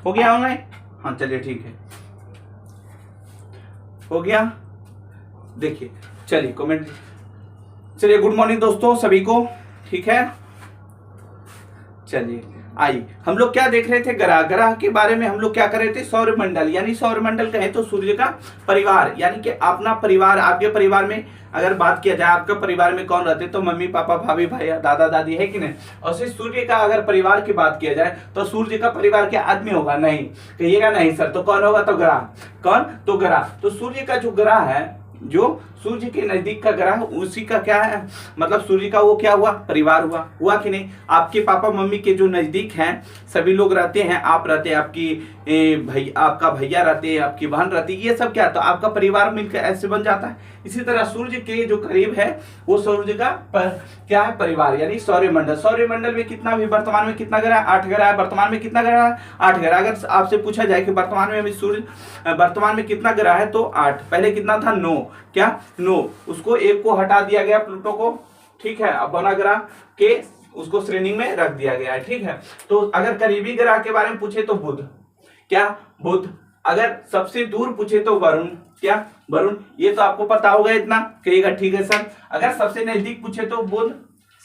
हो गया ऑनलाइन? हाँ चलिए ठीक है, हो गया। देखिए चलिए कमेंट, चलिए गुड मॉर्निंग दोस्तों सभी को, ठीक है। चलिए आइए, हम लोग क्या देख रहे थे, ग्रह। ग्रह के बारे में हम लोग क्या कर रहे थे, सौरमंडल, यानी सौरमंडल कहें तो सूर्य का परिवार, यानी कि अपना परिवार। आपके परिवार में अगर बात किया जाए, आपके परिवार में कौन रहते, तो मम्मी पापा भाभी भाई दादा दादी, है कि नहीं। और सिर्फ सूर्य का अगर परिवार की बात किया जाए तो सूर्य का परिवार क्या आदमी होगा? नहीं, कहिएगा नहीं सर, तो कौन होगा? तो ग्रह। कौन? तो ग्रह। तो सूर्य का जो ग्रह है, जो सूर्य के नजदीक का ग्रह, उसी का क्या है, मतलब सूर्य का वो क्या हुआ, परिवार हुआ कि नहीं। आपके पापा मम्मी के जो नजदीक हैं सभी लोग रहते हैं, आप रहते हैं, आपकी आपका भैया रहते हैं, आपकी बहन रहती है, ये सब क्या, तो आपका परिवार मिलकर ऐसे बन जाता है। इसी तरह सूर्य के जो करीब है वो सूर्य का क्या है, परिवार, यानी सौरमंडल। सौरमंडल में कितना भी, वर्तमान में कितना ग्रह है? 8 ग्रह है। वर्तमान में कितना ग्रह है? 8 ग्रह। अगर आपसे पूछा जाए कि वर्तमान में सूर्य वर्तमान में कितना ग्रह है, तो 8। पहले कितना था? 9। क्या? 9। उसको एक को हटा दिया गया, प्लूटो को, ठीक है। अब बना ग्रह के उसको श्रेणी में रख दिया गया है, ठीक है। तो अगर करीबी ग्रह के बारे में पूछे तो बुध। क्या? बुध। अगर सबसे दूर पूछे तो वरुण। क्या? वरुण। ये तो आपको पता होगा इतना, कहिएगा ठीक है सर। अगर सबसे नजदीक पूछे तो बुध,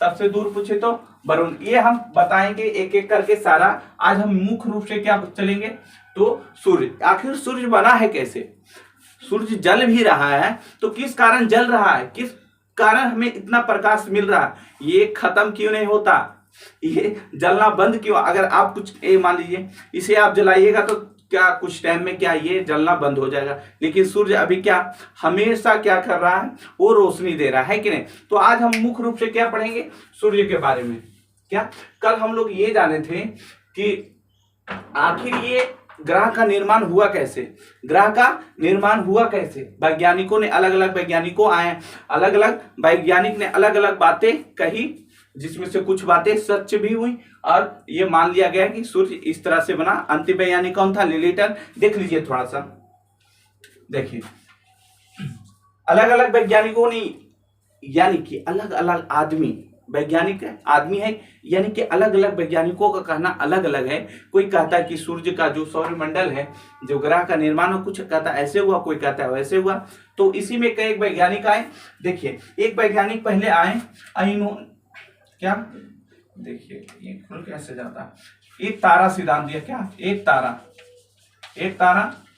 सबसे दूर पूछे तो वरुण। ये हम बताएंगे एक एक करके सारा। आज हम मुख्य रूप से क्या चलेंगे, तो सूर्य। आखिर सूर्य बना है कैसे? सूर्य जल भी रहा है तो किस कारण जल रहा है, किस कारण हमें इतना प्रकाश मिल रहा है, ये खत्म क्यों नहीं होता, ये जलना बंद क्यों? अगर आप कुछ मान लीजिए इसे आप जलाइएगा तो क्या कुछ टाइम में क्या ये जलना बंद हो जाएगा, लेकिन सूर्य अभी क्या हमेशा क्या कर रहा है, वो रोशनी दे रहा है कि नहीं। तो आज हम मुख्य रूप से क्या पढ़ेंगे, सूर्य के बारे में। क्या कल हम लोग ये जाने थे कि आखिर ये ग्रह का निर्माण हुआ कैसे, ग्रह का निर्माण हुआ कैसे। वैज्ञानिकों ने अलग अलग वैज्ञानिकों आए, अलग अलग वैज्ञानिक ने अलग अलग बातें कही, जिसमें से कुछ बातें सच भी हुई और ये मान लिया गया कि सूर्य इस तरह से बना। अंतिम वैज्ञानिक कौन था? लिलिटन। देख लीजिए थोड़ा सा, देखिए अलग अलग वैज्ञानिकों ने, यानी कि अलग अलग आदमी, वैज्ञानिक आदमी है, यानी कि अलग अलग वैज्ञानिकों का कहना अलग अलग है। कोई कहता है कि सूर्य का जो सौरमंडल है, जो ग्रह का निर्माण हो, कुछ कहता है ऐसे हुआ, कोई कहता है वैसे हुआ। तो इसी में कई वैज्ञानिक आए। देखिए एक वैज्ञानिक पहले आए, क्या देखिए ये खुल कैसे जाता है, एक तारा सिद्धांत दिया। क्या? एक तारा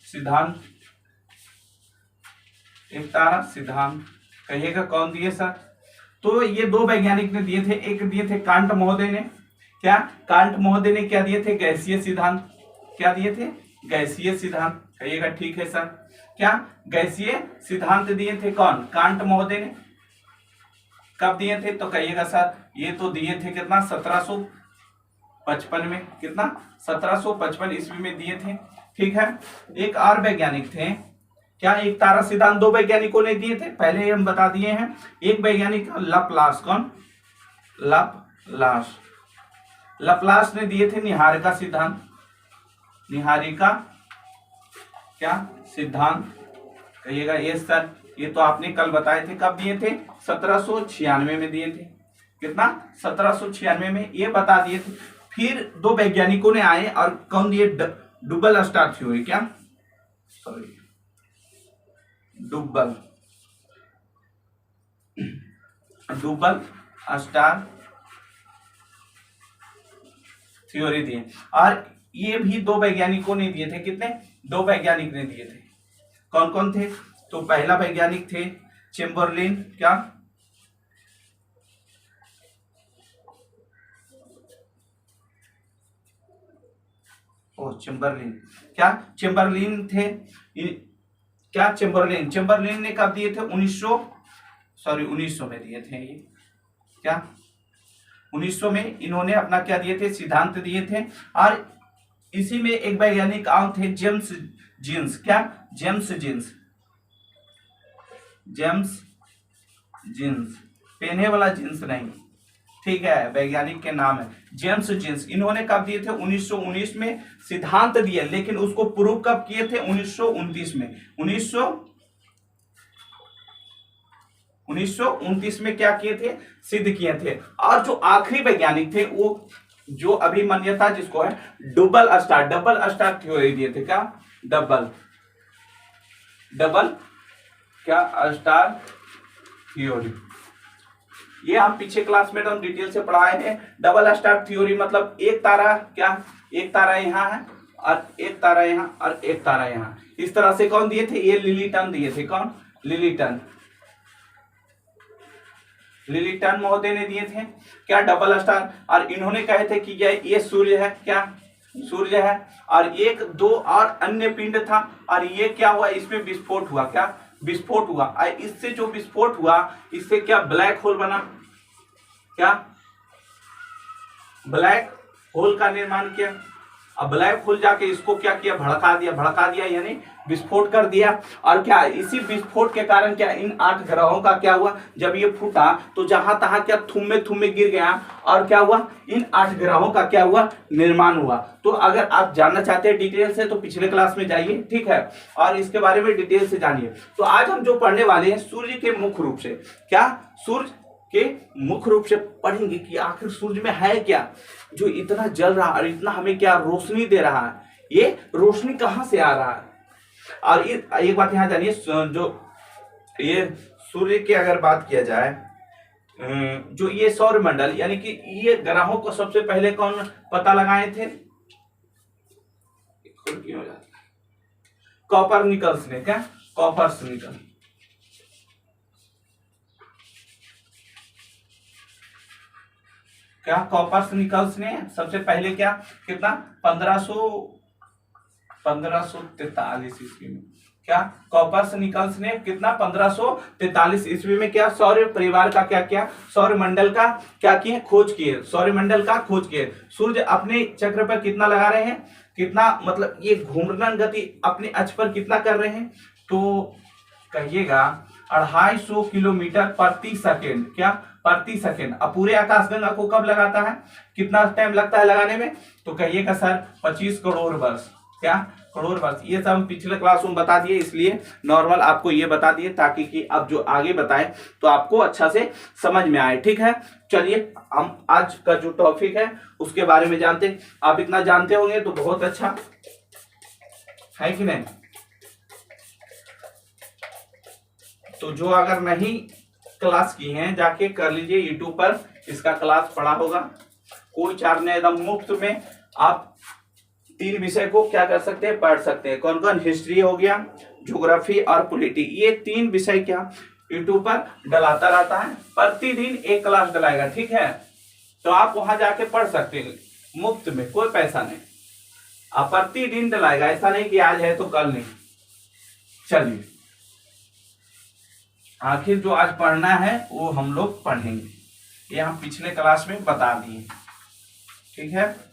सिद्धांत, एक तारा सिद्धांत। कहिएगा कौन दिए सर? तो ये दो वैज्ञानिक ने दिए थे, एक दिए थे कांट महोदय ने। क्या? कांट महोदय ने क्या दिए थे? गैसीय सिद्धांत। क्या दिए थे? गैसीय सिद्धांत। कहिएगा ठीक है सर। क्या? गैसीय सिद्धांत दिए थे कौन? कांट महोदय ने। कब दिए थे? तो कहिएगा सर ये तो दिए थे कितना, 1755 में। कितना? 1755 ईस्वी में दिए थे, ठीक है। एक और वैज्ञानिक थे, क्या? एक तारा सिद्धांत दो वैज्ञानिकों ने दिए थे, पहले हम बता दिए हैं। एक वैज्ञानिक लप्लास। कौन? लप्लास ने दिए थे निहारिका सिद्धांत। निहारिका क्या सिद्धांत? कहिएगा ये सर, ये तो आपने कल बताए थे। कब दिए थे? 1796 में दिए थे। कितना? 1796 में ये बता दिए थे। फिर दो वैज्ञानिकों ने आए और कौन दिए? Double star theory. क्या? सॉरी, डबल स्टार थ्योरी दिए। और ये भी दो वैज्ञानिकों ने दिए थे। कितने? दो वैज्ञानिक ने दिए थे। कौन कौन थे? तो पहला वैज्ञानिक थे चेम्बरलिन। क्या? चेम्बरलिन। क्या? चेम्बरलिन थे। क्या? चेम्बरलिन ने कब दिए थे? 1900 में दिए थे ये। क्या? 1900 में इन्होंने अपना क्या दिए थे? सिद्धांत दिए थे। और इसी में एक वैज्ञानिक और थे जेम्स जीन्स। क्या? जेम्स जीन्स, पहने वाला जींस नहीं, ठीक है, वैज्ञानिक के नाम है जेम्स जीन्स। इन्होंने कब दिए थे? 1919 में सिद्धांत दिए, लेकिन उसको प्रूव कब किए थे? 1929 में। 1929 में क्या किए थे? सिद्ध किए थे। और जो आखिरी वैज्ञानिक थे वो जो अभी मान्यता जिसको है डबल स्टार थ्योरी दिए थे। क्या? डबल क्या स्टार थ्योरी। ये हम पीछे क्लास में हम डिटेल से पढ़ाए हैं। डबल स्टार थ्योरी मतलब एक तारा, क्या एक तारा यहाँ है और एक तारा यहाँ और एक तारा यहाँ। इस तरह से कौन दिए थे? ये लिलीटन दिए थे। कौन? लिलीटन महोदय ने दिए थे। क्या? Double star. और इन्होंने कहे थे कि ये सूर्य है। क्या? सूर्य है। और एक दो और अन्य पिंड था और ये क्या हुआ? इसमें विस्फोट हुआ। क्या? विस्फोट हुआ। और इससे जो विस्फोट हुआ इससे क्या? ब्लैक होल बना। क्या? ब्लैक होल का निर्माण किया। अब ब्लैक होल जाके इसको क्या किया? भड़का दिया यानी विस्फोट कर दिया। और क्या इसी विस्फोट के कारण क्या इन 8 ग्रहों का क्या हुआ? जब ये फूटा तो जहां तहां क्या थुम्मे गिर गया और क्या हुआ? इन 8 ग्रहों का क्या हुआ? निर्माण हुआ। तो अगर आप जानना चाहते हैं डिटेल से तो पिछले क्लास में जाइए, ठीक है, और इसके बारे में डिटेल से जानिए। तो आज हम जो पढ़ने वाले हैं सूर्य के मुख्य रूप से, क्या सूर्य के मुख्य रूप से पढ़ेंगे कि आखिर सूर्य में है क्या जो इतना जल रहा है और इतना हमें क्या रोशनी दे रहा है। ये रोशनी कहां से आ रहा है? और एक बात यहां जानिए, जो ये सूर्य की अगर बात किया जाए, जो ये सौरमंडल यानी कि ये ग्रहों को सबसे पहले कौन पता लगाए थे? कॉपरनिकस ने। क्या? कॉपरनिकस। क्या? कॉपरनिकस ने सबसे पहले क्या कितना 1543 ईस्वी में। क्या? कॉपरनिकस ने कितना 1543 ईस्वी में क्या सौर परिवार का क्या किया? सौरमंडल का क्या किए? खोज किए। सौरमंडल का खोज किए। सूर्य अपने चक्र पर कितना लगा रहे हैं? कितना मतलब ये घूर्णन गति अपने अक्ष पर कितना कर रहे हैं? तो कहिएगा 250 किलोमीटर प्रति सेकेंड। क्या? प्रति सेकेंड। अब पूरे आकाशगंगा को कब लगाता है? कितना टाइम लगता है लगाने में? तो कहिएगा सर 25 करोड़ वर्ष। क्या? करोड़ वर्ष। ये सब हम पिछले क्लास में बता दिए, इसलिए नॉर्मल आपको ये बता दिए ताकि कि अब जो आगे बताएं तो आपको अच्छा से समझ में आए। ठीक है, चलिए हम आज का जो टॉपिक है उसके बारे में जानते हैं। आप इतना जानते होंगे तो बहुत अच्छा है कि नहीं। तो जो अगर नहीं क्लास की हैं जाके कर लीजिए, यूट्यूब पर इसका क्लास पढ़ा होगा। कोई चार्ज नहीं, एकदम मुफ्त में आप 3 विषय को क्या कर सकते हैं? पढ़ सकते हैं। कौन कौन? हिस्ट्री हो गया, ज्योग्राफी और पॉलिटी। ये 3 विषय क्या यूट्यूब पर डलाता रहता है। प्रतिदिन एक क्लास डलाएगा, ठीक है। तो आप वहां जाके पढ़ सकते हैं मुफ्त में, कोई पैसा नहीं। आप प्रतिदिन डलाएगा, ऐसा नहीं कि आज है तो कल नहीं। चलिए, आखिर जो आज पढ़ना है वो हम लोग पढ़ेंगे, ये हम पिछले क्लास में बता दिए, ठीक है।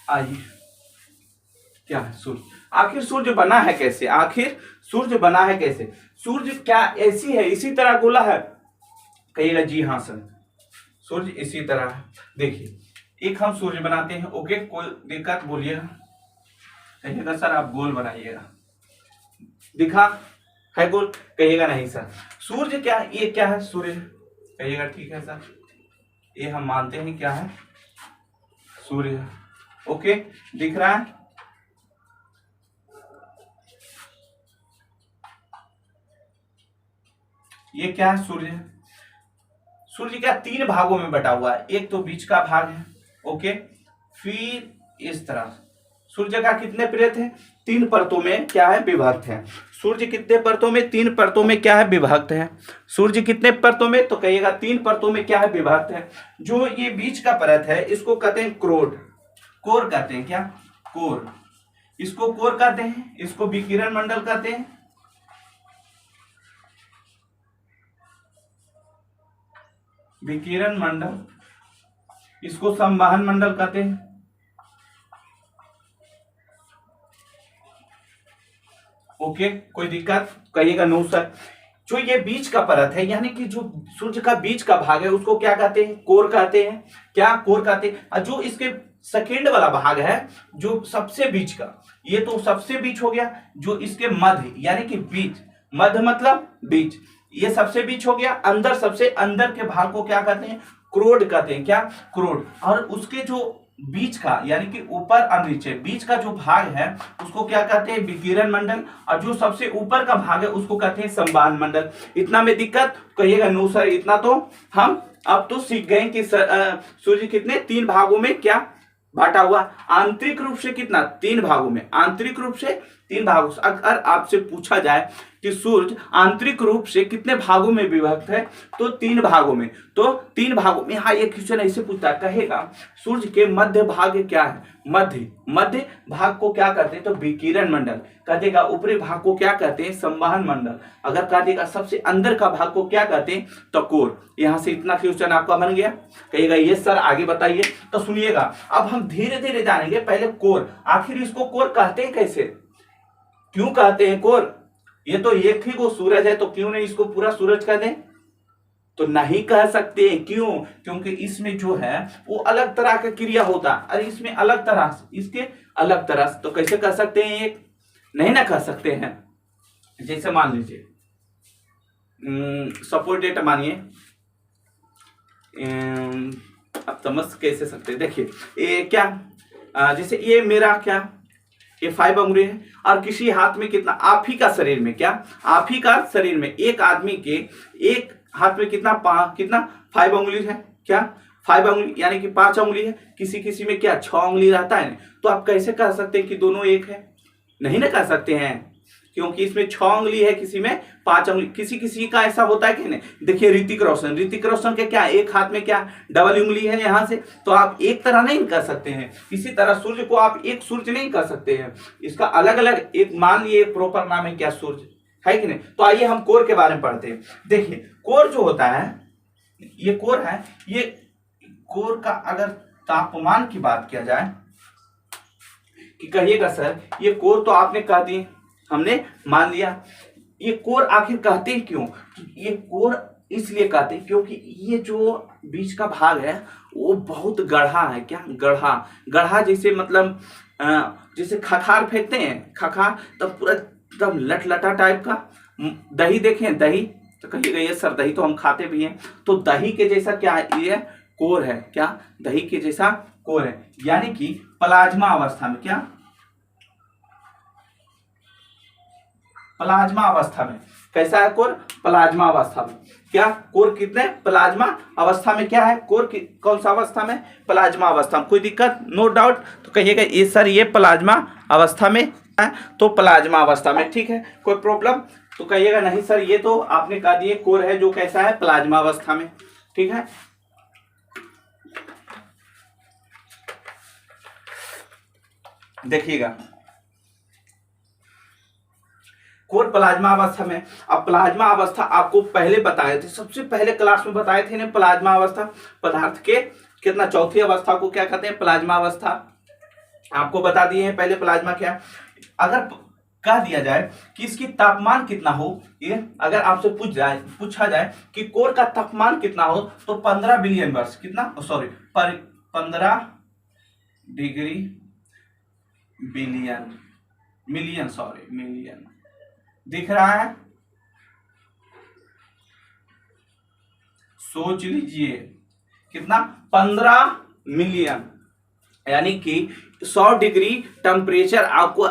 आइए, क्या है सूर्य? आखिर सूर्य बना है कैसे? आखिर सूर्य बना है कैसे? सूर्य क्या ऐसी है, इसी तरह गोला है? कहिएगा जी हाँ सर, सूर्य इसी तरह है। देखिए, एक हम सूर्य बनाते हैं, ओके, कोई दिक्कत बोलिएगा। कहिएगा सर आप गोल बनाइएगा, दिखा है गोल? कहिएगा नहीं सर। सूर्य क्या, ये क्या है? सूर्य। कहिएगा ठीक है सर, ये हम मानते हैं क्या है? सूर्य। ओके, दिख रहा है? ये क्या है? सूर्य। सूर्य क्या 3 भागों में बटा हुआ है। एक तो बीच का भाग है, ओके, फिर इस तरह। सूर्य का कितने प्लेट है? 3 परतों में क्या है? विभक्त है। सूर्य कितने परतों में? 3 परतों में क्या है? विभक्त है। सूर्य कितने परतों में? तो कहिएगा 3 परतों में क्या है? विभक्त है। जो ये बीच का परत है इसको कहते हैं क्रोड, कोर कहते हैं। क्या? कोर। इसको कोर कहते हैं, इसको विकिरण मंडल कहते हैं, विकिरण मंडल। इसको संवहन मंडल कहते हैं। ओके, कोई दिक्कत? कहिएगा नो सर। जो ये बीच का परत है यानी कि जो सूर्य का बीच का भाग है उसको क्या कहते हैं? कोर कहते हैं। क्या? कोर कहते हैं। और जो इसके सेकेंड वाला भाग है, जो सबसे बीच का, ये तो सबसे बीच हो गया। जो इसके मध्य यानी कि बीच, मध्य मतलब बीच, ये सबसे बीच हो गया। अंदर सबसे अंदर के भाग को क्या कहते हैं? क्रोड कहते हैं। क्या? क्रोड। और उसके जो बीच का यानी कि ऊपर और नीचे बीच का जो भाग है उसको क्या कहते हैं? विकिरण मंडल। और जो सबसे ऊपर का भाग है उसको कहते हैं संवहन मंडल। इतना में दिक्कत? कहिएगा नो सर, इतना तो हम अब तो सीख गए कि सूर्य कितने 3 भागों में क्या बांटा हुआ? आंतरिक रूप से कितना? 3 भागों में। आंतरिक रूप से 3 भागों से। अगर आपसे पूछा जाए कि सूर्य आंतरिक रूप से कितने भागों में विभक्त है, तो 3 भागों में। तो 3 भागों में। हाँ, ये क्वेश्चन ऐसे पूछता कहेगा सूर्य के मध्य भाग क्या है? मध्य भाग को क्या कहते हैं? तो विकिरण मंडल। कह देगा ऊपरी भाग को क्या कहते हैं? संवहन मंडल। अगर कह देगा सबसे अंदर का भाग को क्या कहते हैं? तो कोर। यहां से इतना क्वेश्चन आपका बन गया। कहेगा ये सर आगे बताइए। तो सुनिएगा, अब हम धीरे धीरे जानेंगे। पहले कोर, आखिर इसको कोर कहते हैं कैसे? क्यों कहते हैं कोर? ये तो एक ही को सूरज है, तो क्यों नहीं इसको पूरा सूरज कह दें? तो नहीं कह सकते। क्यों? क्योंकि इसमें जो है वो अलग तरह का क्रिया होता है। अरे इसमें अलग तरह से, इसके अलग तरह से। तो कैसे कह सकते हैं? एक नहीं ना कह सकते हैं। जैसे मान लीजिए सपोज डेटा मानिए, अब समझ कैसे सकते हैं? देखिए ये क्या, जैसे ये मेरा क्या, ये 5 अंगुली है और किसी हाथ में कितना? आप ही का शरीर में क्या, आप ही का शरीर में एक आदमी के एक हाथ में कितना 5 अंगुली है। क्या? 5 अंगुली यानी कि 5 अंगुली है। किसी किसी में क्या 6 अंगुली रहता है ना। तो आप कैसे कह सकते हैं कि दोनों एक है? नहीं ना कह सकते हैं, क्योंकि इसमें 6 अंगुली है, किसी में 5 अंगुली। किसी किसी का ऐसा होता है कि नहीं। देखिए ऋतिक रोशन के क्या एक हाथ में क्या डबल उंगली है यहां से। तो आप एक तरह नहीं कर सकते हैं। इसी तरह सूर्य को आप एक सूर्य नहीं कर सकते हैं, इसका अलग अलग एक मान लिए प्रॉपर नाम है क्या? सूर्य है कि नहीं। तो आइए हम कोर के बारे में पढ़ते हैं। देखिए कोर जो होता है, ये कोर है। ये कोर का अगर तापमान की बात किया जाए कि कहिएगा सर ये कोर तो आपने कह दी, हमने मान लिया। ये कोर आखिर कहते हैं क्यों? ये कोर इसलिए कहते हैं क्योंकि ये जो बीच का भाग है वो बहुत गढ़ा है। क्या? गढ़ा जैसे मतलब जैसे खखार फेंकते हैं, खखार तब पूरा एकदम लटलटा टाइप का। दही देखें, दही तो कहिएगा ये सर दही तो हम खाते भी हैं। तो दही के जैसा क्या है? ये कोर है। क्या? दही के जैसा कोर है। यानी कि प्लाज्मा अवस्था में। क्या? प्लाज्मा अवस्था में कैसा है कोर? प्लाज्मा अवस्था में। क्या? कोर कितने? प्लाज्मा अवस्था में। क्या है कोर? कौन सा अवस्था में? प्लाज्मा अवस्था में। कोई दिक्कत? No doubt. तो कहिएगा ये सर ये प्लाज्मा अवस्था में है, तो प्लाज्मा अवस्था में। ठीक है, कोई प्रॉब्लम? तो कहिएगा नहीं सर ये तो आपने कहा दिए कोर है जो कैसा है? प्लाज्मा अवस्था में। ठीक है, देखिएगा कोर प्लाज्मा अवस्था में। अब प्लाज्मा अवस्था आपको पहले बताए थे, सबसे पहले क्लास में बताए थे ना प्लाज्मा अवस्था। पदार्थ के कितना चौथी अवस्था को क्या कहते हैं? प्लाज्मा अवस्था। आपको बता दिए हैं पहले प्लाज्मा क्या। अगर कह दिया जाए कि इसकी तापमान कितना हो, ये अगर आपसे पूछा जाए कि कोर का तापमान कितना हो, तो 15 बिलियन वर्ष कितना, sorry 15 degree billion million, sorry million दिख रहा है। सोच लीजिए कितना? 15 मिलियन। यानी कि 100 डिग्री टेम्परेचर, आपको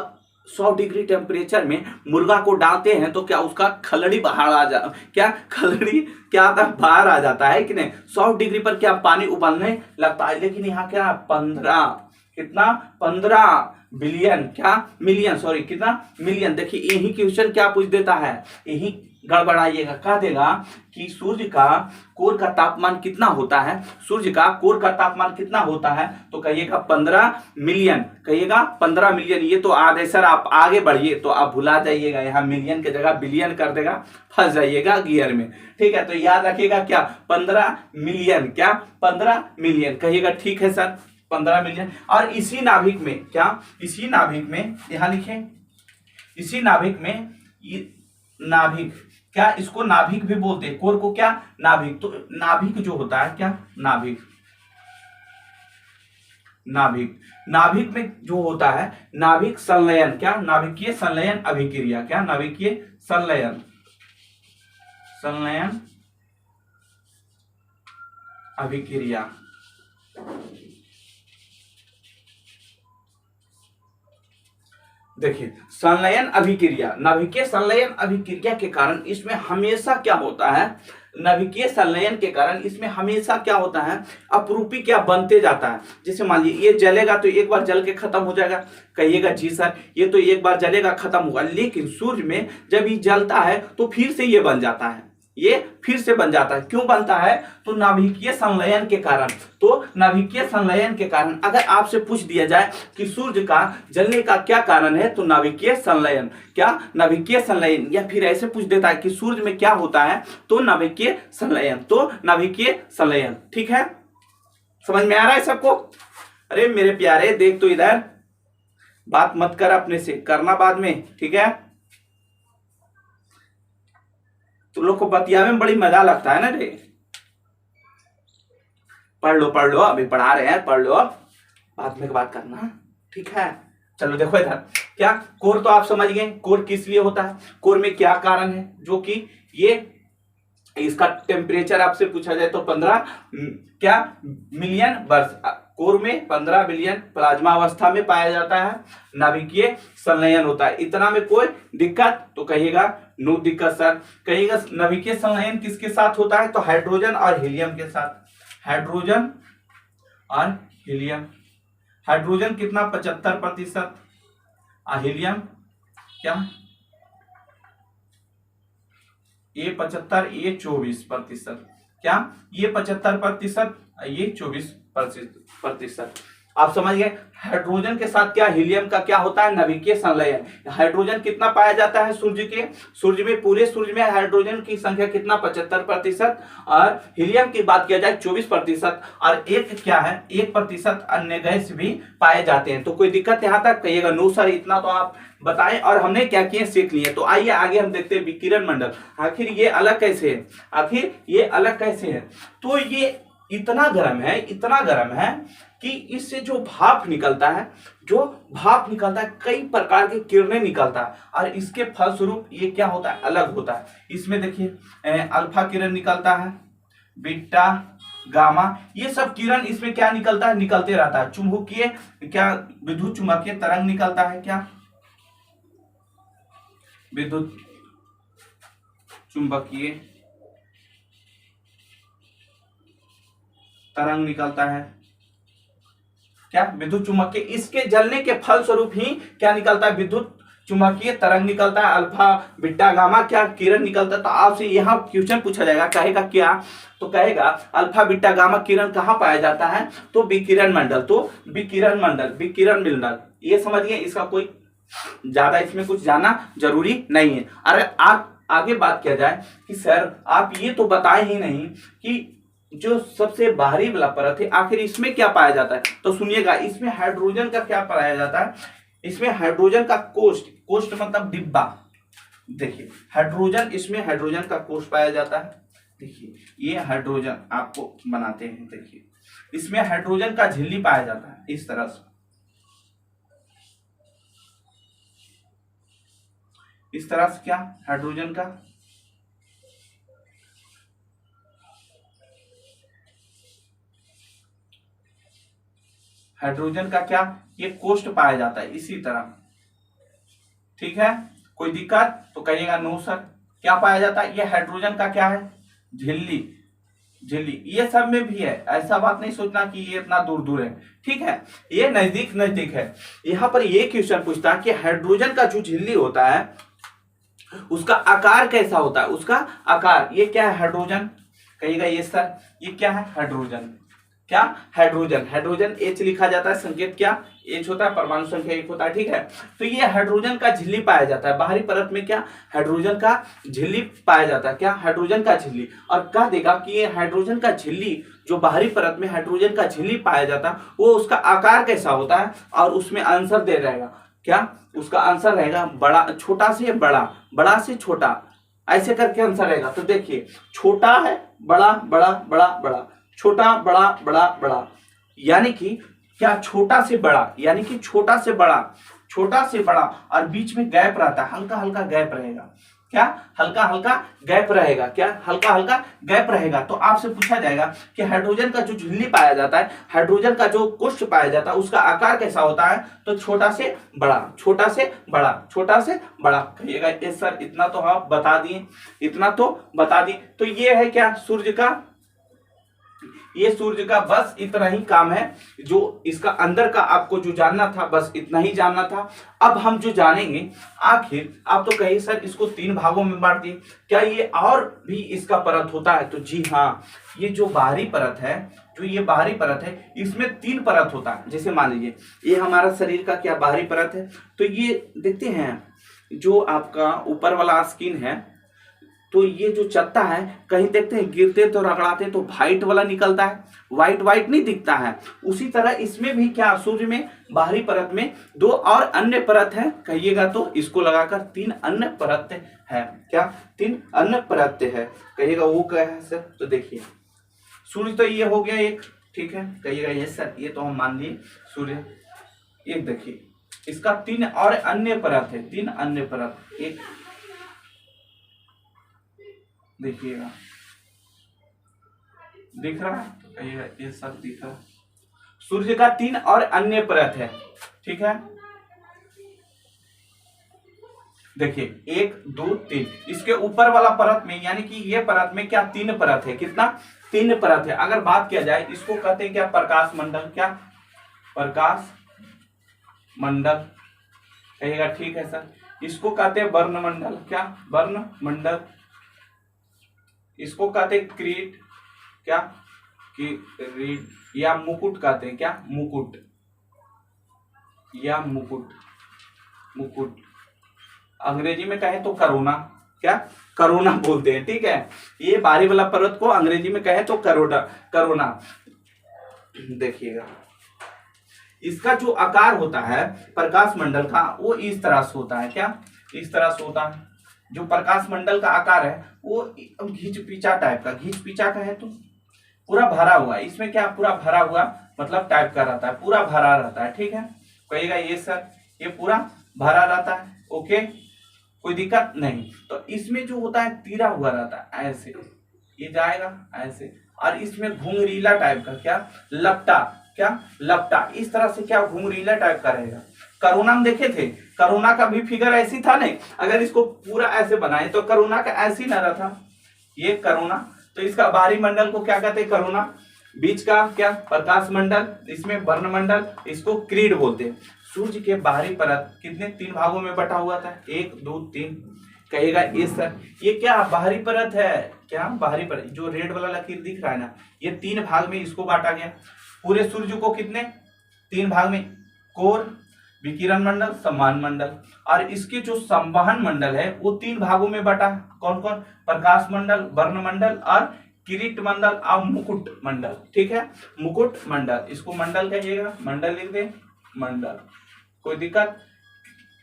100 डिग्री टेम्परेचर में मुर्गा को डालते हैं तो क्या उसका खलड़ी बाहर आ जा, क्या खलड़ी क्या आता है? बाहर आ जाता है कि नहीं। 100 डिग्री पर क्या पानी उबलने लगता है। लेकिन यहाँ क्या 15 कितना? 15 बिलियन क्या मिलियन, सॉरी कितना मिलियन। देखिए यही क्वेश्चन क्या पूछ देता है, यही गड़बड़ाइएगा। कह देगा कि सूर्य का कोर का तापमान कितना होता है, सूर्य का कोर का तापमान कितना होता है, तो कहिएगा 15 मिलियन। कहिएगा 15 मिलियन। ये तो आधे सर आप आगे बढ़िए तो आप भुला जाइएगा, यहाँ मिलियन की जगह बिलियन कर देगा, फंस जाइएगा गियर में। ठीक है, तो याद रखिएगा क्या 15 मिलियन, क्या 15 मिलियन। कहिएगा ठीक है सर 15 मिलियन। और इसी नाभिक में क्या, इसी नाभिक में यहां लिखें, इसी नाभिक में नाभिक क्या, इसको नाभिक भी बोलते हैं, कोर को क्या नाभिक। तो नाभिक जो होता है क्या नाभिक, नाभिक नाभिक में जो होता है नाभिक संलयन, क्या नाभिकीय संलयन अभिक्रिया, क्या नाभिकीय संलयन, संलयन अभिक्रिया। देखिए संलयन अभिक्रिया, नाभिकीय संलयन अभिक्रिया के कारण इसमें हमेशा क्या होता है, नाभिकीय संलयन के कारण इसमें हमेशा क्या होता है, अपरूपी क्या बनते जाता है। जैसे मान लीजिए ये जलेगा तो एक बार जल के खत्म हो जाएगा, कहिएगा जी सर ये तो एक बार जलेगा खत्म होगा, लेकिन सूर्य में जब ये जलता है तो फिर से ये बन जाता है, ये फिर से बन जाता है। क्यों बनता है, तो नाभिकीय संलयन के कारण। तो नाभिकीय संलयन के कारण अगर आपसे पूछ दिया जाए कि सूर्य का जलने का क्या कारण है, तो नाभिकीय संलयन, क्या नाभिकीय संलयन, या फिर ऐसे पूछ देता है कि सूर्य में क्या होता है, तो नाभिकीय संलयन, तो नाभिकीय संलयन। ठीक है, समझ में आ रहा है सबको। अरे मेरे प्यारे देख तो इधर, बात मत कर अपने से, करना बाद में, ठीक है। तो लोग को बतियावे में बड़ी मजा लगता है ना रे। पढ़ लो अभी पढ़ा रहे हैं, पढ़ लो, बाद में बात करना, ठीक है। चलो देखो इधर, क्या कोर तो आप समझ गए, कोर किस लिए होता है, कोर में क्या कारण है, जो कि ये इसका टेम्परेचर आपसे पूछा जाए तो 15 क्या मिलियन वर्ष, कोर में 15 बिलियन प्लाज्मा अवस्था में पाया जाता है, नाभिकीय संलयन होता है। इतना में कोई दिक्कत, तो कहिएगा नो दिक्कत सर। कहिएगा नाभिकीय संलयन किसके साथ होता है, तो हाइड्रोजन और हीलियम के साथ, हाइड्रोजन और हीलियम। हाइड्रोजन कितना 75% और हीलियम क्या ये 75, ये 24%, क्या ये 75%, ये 24%। आप समझ गए। हाइड्रोजन के साथ क्या हीलियम का क्या होता है, नाभिकीय संलयन। हाइड्रोजन कितना पाया जाता है सूर्य में, पूरे सूर्य में हाइड्रोजन की संख्या कितना 75%, और हीलियम की बात किया जाए 24%, और एक क्या है 1% अन्य गैस भी पाए जाते हैं। तो कोई दिक्कत यहाँ तक, कहिएगा नो सर इतना तो आप बताएं और हमने क्या किए सीख लिए। तो आइए आगे हम देखते हैं विकिरण मंडल, आखिर ये अलग कैसे है, आखिर ये अलग कैसे है। तो ये इतना गर्म है कि इससे जो भाप निकलता है, कई प्रकार के किरणें निकलता है, और इसके फलस्वरूप ये क्या होता है, अलग होता है। इसमें देखिए अल्फा किरण निकलता है, बीटा गामा, ये सब किरण इसमें क्या निकलता है, निकलते रहता है। चुंबकीय क्या विद्युत चुम्बकीय तरंग निकलता है, क्या विद्युत चुंबकीय तरंग निकलता है, क्या विद्युत चुम्बकीय, इसके जलने के फल स्वरूप ही क्या निकलता है, विद्युत चुम्बकीय तरंग निकलता है, अल्फा बीटा गामा क्या किरण निकलता है। तो आपसे यहाँ क्वेश्चन पूछा जाएगा, कहेगा क्या, तो कहेगा अल्फा बीटा गामा किरण कहाँ पाया जाता है, तो विकिरण मंडल, तो विकिरण मंडल, ये समझिए। इसका कोई ज्यादा इसमें कुछ जाना जरूरी नहीं है। अरे आप आगे बात किया जाए कि सर आप ये तो बताए ही नहीं कि जो सबसे बाहरी वाला परत है आखिर इसमें क्या पाया जाता है। तो सुनिएगा, इसमें हाइड्रोजन का क्या पाया जाता है, इसमें हाइड्रोजन का कोष्ठ मतलब डिब्बा। देखिए हाइड्रोजन, इसमें हाइड्रोजन का कोष्ठ पाया जाता है। देखिए ये हाइड्रोजन आपको बनाते हैं, देखिए इसमें हाइड्रोजन का झिल्ली पाया जाता है, इस तरह से, इस तरह से क्या हाइड्रोजन का क्या ये कोष्ठ पाया जाता है, इसी तरह, ठीक है। कोई दिक्कत तो कहिएगा नो सर। क्या पाया जाता है, ये हाइड्रोजन का क्या है, झिल्ली, ये सब में भी है, ऐसा बात नहीं सोचना कि ये इतना दूर है, ठीक है, ये नजदीक है। यहाँ पर ये क्वेश्चन पूछता है कि हाइड्रोजन का जो झिल्ली होता है उसका आकार कैसा होता है, उसका आकार, ये क्या है हाइड्रोजन, कहिएगा ये सर, ये क्या है हाइड्रोजन, क्या हाइड्रोजन H लिखा जाता है, संकेत क्या H होता है, परमाणु संख्या 1 होता है, ठीक है। तो ये हाइड्रोजन का झिल्ली पाया जाता है, बाहरी परत में क्या हाइड्रोजन का झिल्ली पाया जाता है, क्या हाइड्रोजन का झिल्ली। और कह देगा कि ये हाइड्रोजन का झिल्ली, जो बाहरी परत में हाइड्रोजन का झिल्ली पाया जाता है वो उसका आकार कैसा होता है, और उसमें आंसर दे रहेगा, क्या उसका आंसर रहेगा बड़ा, छोटा से बड़ा, बड़ा से छोटा, ऐसे करके आंसर रहेगा। तो देखिए छोटा है बड़ा, बड़ा बड़ा बड़ा, छोटा बड़ा बड़ा बड़ा, यानी कि क्या छोटा से बड़ा, यानी कि छोटा से बड़ा, और बीच में गैप रहता है, हल्का गैप रहेगा, क्या हल्का हल्का गैप रहेगा, क्या हल्का हल्का गैप रहेगा। तो आपसे पूछा जाएगा कि हाइड्रोजन का जो झिल्ली पाया जाता है, हाइड्रोजन का जो कोष्ठ पाया जाता है, उसका आकार कैसा होता है? तो छोटा से बड़ा, छोटा से बड़ा, छोटा से बड़ा। कहिएगा ये सर इतना तो आप बता दिए, इतना तो बता दिए। तो ये है क्या सूर्य का, ये सूर्य का बस इतना ही काम है, जो इसका अंदर का आपको जो जानना था बस इतना ही जानना था। अब हम जो जानेंगे आखिर, आप तो कहिए सर इसको 3 भागों में बांट दिए, क्या ये और भी इसका परत होता है? तो जी हाँ, ये जो बाहरी परत है, जो ये बाहरी परत है, इसमें 3 परत होता है। जैसे मान लीजिए ये हमारा शरीर का क्या बाहरी परत है, तो ये देखते हैं जो आपका ऊपर वाला स्किन है, तो ये जो चत्ता है कहीं देखते हैं गिरते तो रगड़ाते तो व्हाइट वाला निकलता है, व्हाइट व्हाइट नहीं दिखता है। उसी तरह इसमें भी क्या सूर्य में बाहरी परत में 2 और अन्य परत है, कहिएगा तो इसको लगाकर 3 अन्य परत है। क्या 3 अन्य परत है? कहिएगा वो क्या है सर? तो देखिए सूर्य तो ये हो गया एक, ठीक है, कहिएगा ये सर ये तो हम मान लिए सूर्य। एक देखिए इसका 3 और अन्य परत है, 3 अन्य परत, एक देखिएगा दिख रहा है, तो कहिएगा ये सब दिख रहा है। सूर्य का 3 और अन्य परत है, ठीक है। देखिए 1 2 3, इसके ऊपर वाला परत में यानी कि ये परत में क्या 3 परत है, कितना 3 परत है। अगर बात किया जाए इसको कहते हैं क्या प्रकाश मंडल, क्या प्रकाश मंडल, कहिएगा ठीक है सर। इसको कहते हैं वर्ण मंडल, क्या वर्ण मंडल। इसको कहते हैं किरीट, क्या किरीट, या मुकुट कहते हैं, क्या मुकुट, या मुकुट, मुकुट। अंग्रेजी में कहें तो करोना, क्या करोना बोलते हैं, ठीक है। ये बाहरी वाला परत को अंग्रेजी में कहें तो करोना, करोना। देखिएगा इसका जो आकार होता है प्रकाश मंडल का वो इस तरह से होता है, क्या इस तरह से होता है। जो प्रकाश मंडल का आकार है वो घिच पीछा टाइप का, घिच पीछा का है तो पूरा भरा हुआ, इसमें क्या पूरा भरा हुआ मतलब टाइप का रहता है, पूरा भरा रहता है, ठीक है। कहिएगा ये सर ये पूरा भरा रहता है, ओके, कोई दिक्कत नहीं। तो इसमें जो होता है तीरा हुआ रहता है, ऐसे ये जाएगा ऐसे, और इसमें घुंघरीला टाइप का, क्या लपटा, क्या लपटा, इस तरह से क्या घुंघरीला टाइप का रहेगा। करोना में देखे थे, करोना का भी फिगर ऐसी था नहीं, अगर इसको पूरा ऐसे बनाए तो करोना का ऐसे ही ना रहा था, ये करोना। तो इसका बाहरी मंडल को क्या कहते हैं, करोना। बीच का क्या प्रकाश मंडल, इसमें वर्ण मंडल, इसको क्रीड बोलते हैं। सूर्य के बाहरी परत कितने 3 भागों में बटा हुआ था, 1 2 3। कहिएगा ये सर ये क्या बाहरी परत है, क्या बाहरी परत, जो रेड वाला लकीर दिख रहा है ना, ये 3 भाग में इसको बांटा गया। पूरे सूर्य को कितने 3 भाग में, कोर, विकिरण मंडल, संवहन मंडल, और इसके जो संवहन मंडल है वो 3 भागों में बटा। कौन कौन? प्रकाश मंडल, वर्ण मंडल और किरीट मंडल और मुकुट मंडल, ठीक है। मुकुट मंडल, इसको मंडल कहिएगा, मंडल लिख दे, मंडल, कोई दिक्कत।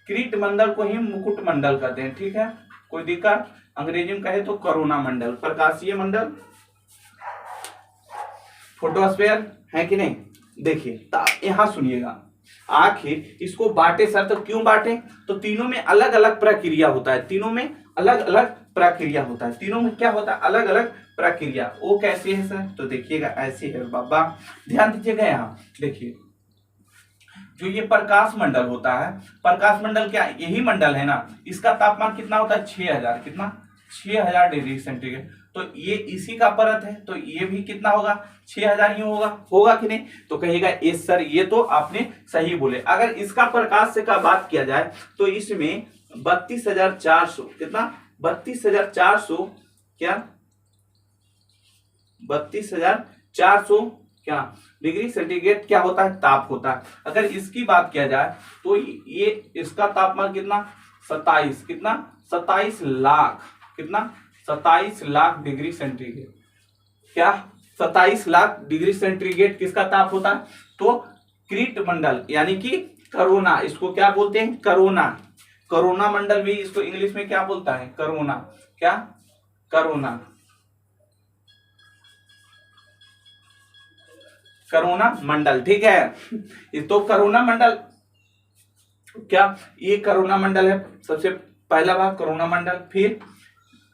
किरीट मंडल को ही मुकुट मंडल कहते हैं, ठीक है, कोई दिक्कत। अंग्रेजी में कहे तो करोना मंडल, प्रकाशीय मंडल, फोटोस्फीयर है कि नहीं। देखिए यहां सुनिएगा, आखिर इसको बांटे सर, तो क्यों बांटे? तो तीनों में अलग अलग प्रक्रिया होता है, तीनों में अलग अलग प्रक्रिया होता है, तीनों में क्या होता है, अलग अलग प्रक्रिया। वो कैसे है सर? तो देखिएगा ऐसे है बाबा, ध्यान दीजिएगा। यहाँ देखिए जो ये प्रकाश मंडल होता है, प्रकाश मंडल क्या यही मंडल है ना, इसका तापमान कितना होता है 6000, कितना 6000 डिग्री सेंटीग्रेड। तो ये इसी का परत है, तो ये भी कितना होगा 6000 ही होगा, होगा कि नहीं। तो कहिएगा ये सर ये तो आपने सही बोले। अगर इसका प्रकाश से का बात किया जाए तो इसमें 32400, कितना 32400, क्या 32400 क्या डिग्री सेंटीग्रेड क्या होता है, ताप होता है। अगर इसकी बात किया जाए तो ये इसका तापमान कितना 27, कितना 27 लाख, कितना 27 लाख डिग्री सेंटीग्रेड, क्या 27 लाख डिग्री सेंटीग्रेड किसका ताप होता है। तो किरीट मंडल यानी कि करोना, इसको क्या बोलते हैं, करोना, करोना मंडल भी इसको इंग्लिश में क्या बोलता है, करोना, क्या करोना, करोना मंडल, ठीक है। तो करोना मंडल क्या, ये करोना मंडल है सबसे पहला भाग कोरोना मंडल, फिर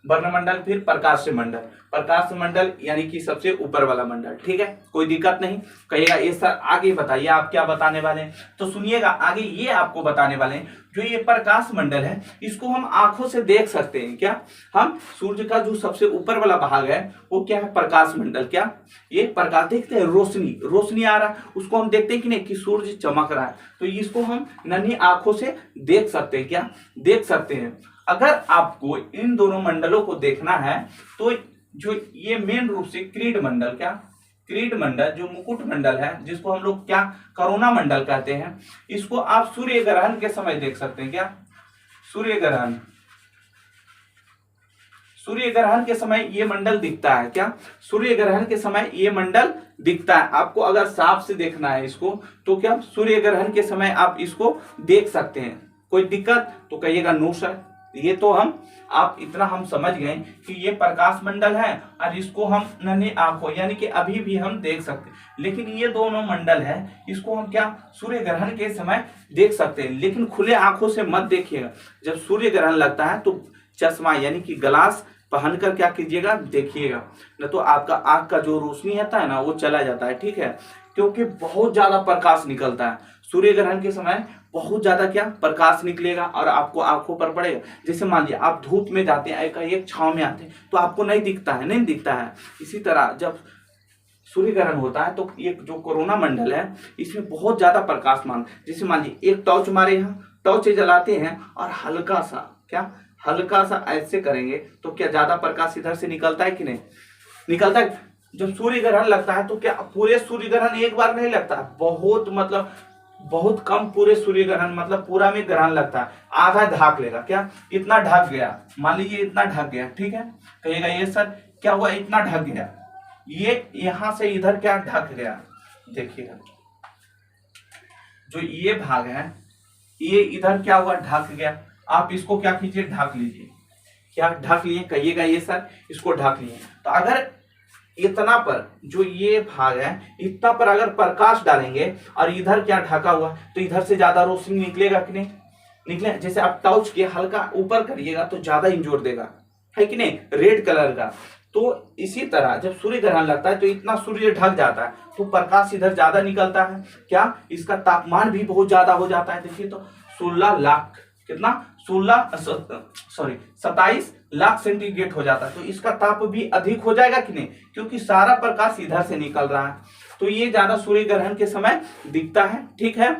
वर्णमंडल, फिर प्रकाश मंडल। प्रकाश मंडल यानी कि सबसे ऊपर वाला मंडल, ठीक है, कोई दिक्कत नहीं। कहिएगा ये सर आगे बताइए आप क्या बताने वाले हैं, तो सुनिएगा आगे ये आपको बताने वाले हैं। जो ये प्रकाश मंडल है इसको हम आंखों से देख सकते हैं क्या, हम सूर्य का जो सबसे ऊपर वाला भाग है वो क्या है, प्रकाश मंडल। क्या ये प्रकाश देखते हैं, रोशनी रोशनी आ रहा है उसको हम देखते हैं कि नहीं कि सूर्य चमक रहा है, तो इसको हम नन्ही आंखों से देख सकते हैं। क्या देख सकते हैं। अगर आपको इन दोनों मंडलों को देखना है तो जो ये मेन रूप से क्रीड मंडल, क्या क्रीड मंडल जो मुकुट मंडल है जिसको हम लोग क्या कोरोना मंडल कहते हैं, इसको आप सूर्य ग्रहण के समय देख सकते हैं। क्या सूर्य ग्रहण, सूर्य ग्रहण के समय ये मंडल दिखता है। क्या सूर्य ग्रहण के समय ये मंडल दिखता है। आपको अगर साफ से देखना है इसको तो क्या सूर्य ग्रहण के समय आप इसको देख सकते हैं। कोई दिक्कत तो कहिएगा नो सर। ये तो आप इतना हम समझ गए कि ये प्रकाश मंडल है और इसको हम नन्ही आंखों यानी कि अभी भी हम देख सकते हैं, लेकिन ये दोनों मंडल है इसको हम क्या सूर्य ग्रहण के समय देख सकते हैं, लेकिन खुले आंखों से मत देखिएगा। जब सूर्य ग्रहण लगता है तो चश्मा यानी कि ग्लास पहनकर क्या कीजिएगा, देखिएगा, न तो आपका आंख का जो रोशनी आता है ना वो चला जाता है, ठीक है, क्योंकि बहुत ज्यादा प्रकाश निकलता है सूर्य ग्रहण के समय। बहुत ज्यादा क्या प्रकाश निकलेगा और आपको आंखों पर पड़ेगा। जैसे मान लिया आप धूप में जाते हैं, एक छांव में आते हैं तो आपको नहीं दिखता है, नहीं दिखता है। इसी तरह जब सूर्य ग्रहण होता है तो ये जो कोरोना मंडल है इसमें बहुत ज्यादा प्रकाश मान, जैसे मान लीजिए एक टॉर्च हमारे यहाँ टॉर्च जलाते हैं और हल्का सा क्या हल्का सा ऐसे करेंगे तो क्या ज्यादा प्रकाश इधर से निकलता है कि नहीं निकलता है। जब सूर्य ग्रहण लगता है तो क्या पूरे सूर्य ग्रहण एक बार नहीं लगता, बहुत मतलब बहुत कम पूरे सूर्य ग्रहण मतलब पूरा में ग्रहण लगता है, आधा ढाक लेगा। क्या इतना ढक गया, मान लीजिए इतना ढक गया, ठीक है, कहिएगा ये सर क्या हुआ, इतना ढक गया, ये यहां से इधर क्या ढक गया। देखिएगा जो ये भाग है ये इधर क्या हुआ, ढक गया। आप इसको क्या कीजिए, ढक लीजिए। क्या ढक लिए, कहिएगा ये सर इसको ढक लिए। तो अगर इतना पर जो ये भाग है इतना पर अगर प्रकाश डालेंगे और इधर क्या ढका हुआ तो इधर से ज्यादा रोशनी निकलेगा कि नहीं निकले। जैसे आप टॉर्च के हल्का ऊपर करिएगा तो ज्यादा इंजोर देगा, है कि नहीं, रेड कलर का। तो इसी तरह जब सूर्य ग्रहण लगता है तो इतना सूर्य ढक जाता है तो प्रकाश इधर ज्यादा निकलता है। क्या इसका तापमान भी बहुत ज्यादा हो जाता है। देखिए तो 16 लाख कितना 27 लाख सेंटीग्रेड हो जाता है, तो इसका ताप भी अधिक हो जाएगा कि नहीं, क्योंकि सारा प्रकाश इधर से निकल रहा है। तो ये ज्यादा सूर्य ग्रहण के समय दिखता है, ठीक है।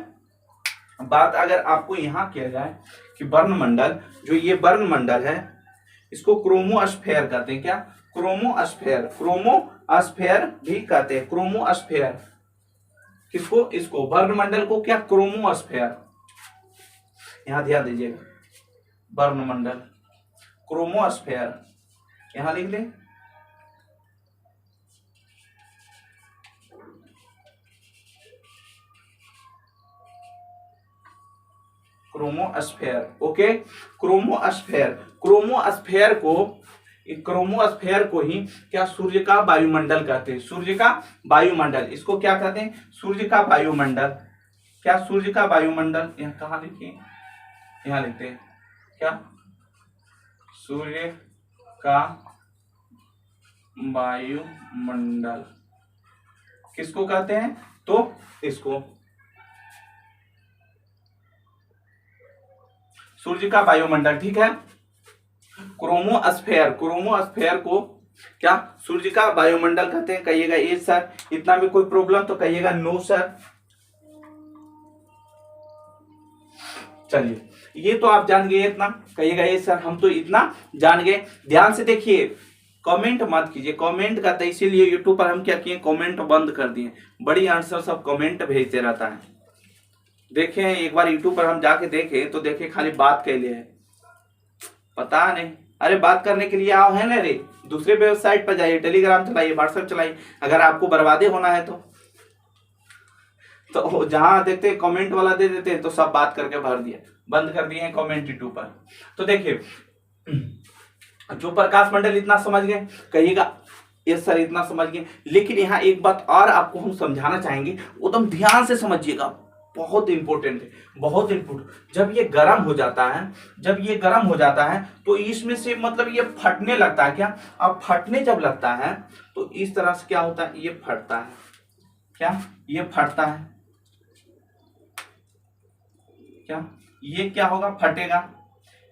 बात अगर आपको यहाँ किया जाए कि वर्णमंडल, जो ये वर्णमंडल है इसको क्रोमोस्फेयर कहते हैं। क्या क्रोमोस्फेयर, क्रोमोस्फेयर भी कहते हैं, क्रोमोस्फेयर किसको, इसको वर्णमंडल को क्या क्रोमोस्फेयर, यहां ध्यान दीजिएगा, वर्णमंडल क्रोमोस्फेयर यहां लिख लें। क्रोमोस्फेयर, ओके, क्रोमोस्फेयर, क्रोमोस्फेयर को ही क्या सूर्य का वायुमंडल कहते हैं। सूर्य का वायुमंडल, इसको क्या कहते हैं, सूर्य का वायुमंडल। क्या सूर्य का वायुमंडल, यहाँ कहाँ लिखिए, यहाँ लिखते हैं क्या सूर्य का वायुमंडल किसको कहते हैं, तो इसको सूर्य का वायुमंडल, ठीक है। क्रोमोस्फेयर, क्रोमोस्फेयर को क्या सूर्य का वायुमंडल कहते हैं। कहिएगा ये सर, इतना भी कोई प्रॉब्लम तो कहिएगा नो सर। चलिए ये तो आप जान गए इतना, कहिएगा ये सर हम तो इतना जान गए। ध्यान से देखिए, कमेंट मत कीजिए, कमेंट करते इसीलिए यूट्यूब पर हम क्या किए, कमेंट बंद कर दिए। बड़ी आंसर सब कमेंट भेजते रहता है। देखें एक बार यूट्यूब पर हम जाके देखें तो देखें खाली बात के लिए है, पता नहीं। अरे बात करने के लिए आओ है ना रे, दूसरे वेबसाइट पर जाइए, टेलीग्राम चलाइए, व्हाट्सएप चलाइए, अगर आपको बर्बादे होना है तो जहां देखते कमेंट वाला दे देते हैं तो सब बात करके भर दिया, बंद कर दिए हैं कमेंट यूट्यूब पर। तो देखिए जो प्रकाश मंडल इतना समझ गए, कहिएगा ये सर इतना समझ गए। लेकिन यहाँ एक बात और आपको हम समझाना चाहेंगे, एकदम ध्यान से समझिएगा, बहुत इंपॉर्टेंट है, बहुत इंपॉर्टेंट। जब ये गर्म हो जाता है, जब ये गर्म हो जाता है तो इसमें से मतलब ये फटने लगता है। क्या? अब फटने जब लगता है तो इस तरह से क्या होता है, ये फटता है। क्या? ये फटता है। क्या? ये क्या होगा, फटेगा।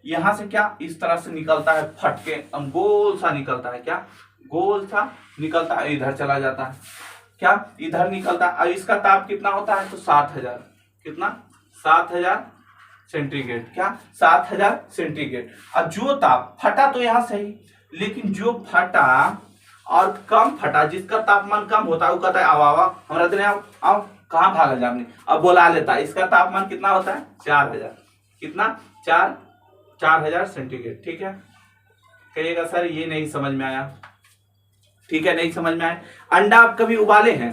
यहां से क्या इस तरह से निकलता है, फट के गोल सा निकलता है। क्या? गोल सा निकलता है, इधर चला जाता है। क्या? इधर निकलता है। और इसका ताप कितना होता है, तो 7000। कितना? 7000 सेंटीग्रेड। क्या? 7000 सेंटीग्रेड। और जो ताप फटा तो यहां सही, लेकिन जो फटा और कम फटा, जिसका तापमान कम होता है, वो कहता है आओ आओ हमारा दिन आओ आओ, कहाँ भागा जा आपने, अब बुला लेता है। इसका तापमान कितना होता है, 4000। कितना? 4000 सेंटीग्रेड। ठीक है। कहिएगा सर ये नहीं समझ में आया। ठीक है, नहीं समझ में आया। अंडा आप कभी उबाले हैं,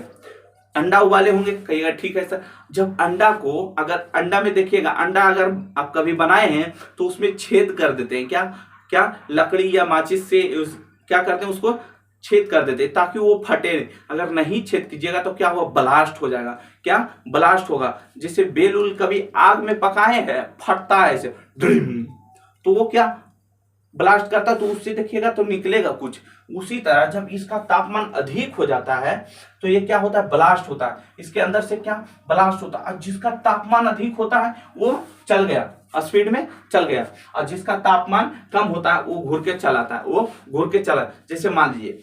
अंडा उबाले होंगे, कहिएगा ठीक है सर। जब अंडा को, अगर अंडा में देखिएगा, अंडा अगर आप कभी बनाए हैं तो उसमें छेद कर देते हैं। क्या? क्या? लकड़ी या माचिस से क्या करते हैं, उसको छेद कर देते हैं ताकि वो फटे। अगर नहीं छेद कीजिएगा तो क्या होगा, ब्लास्ट हो जाएगा। क्या? ब्लास्ट होगा। जैसे बेल उल कभी आग में पकाए हैं, फटता है ऐसे, तो वो क्या ब्लास्ट करता, तो उससे देखिएगा तो निकलेगा कुछ। उसी तरह जब इसका तापमान अधिक हो जाता है तो ये क्या होता है, ब्लास्ट होता है। इसके अंदर से क्या ब्लास्ट होता है। और जिसका तापमान अधिक होता है वो चल गया, स्पीड में चल गया। और जिसका तापमान कम होता है वो घूर के चलाता है, वो घूर के चला। जैसे मान लीजिए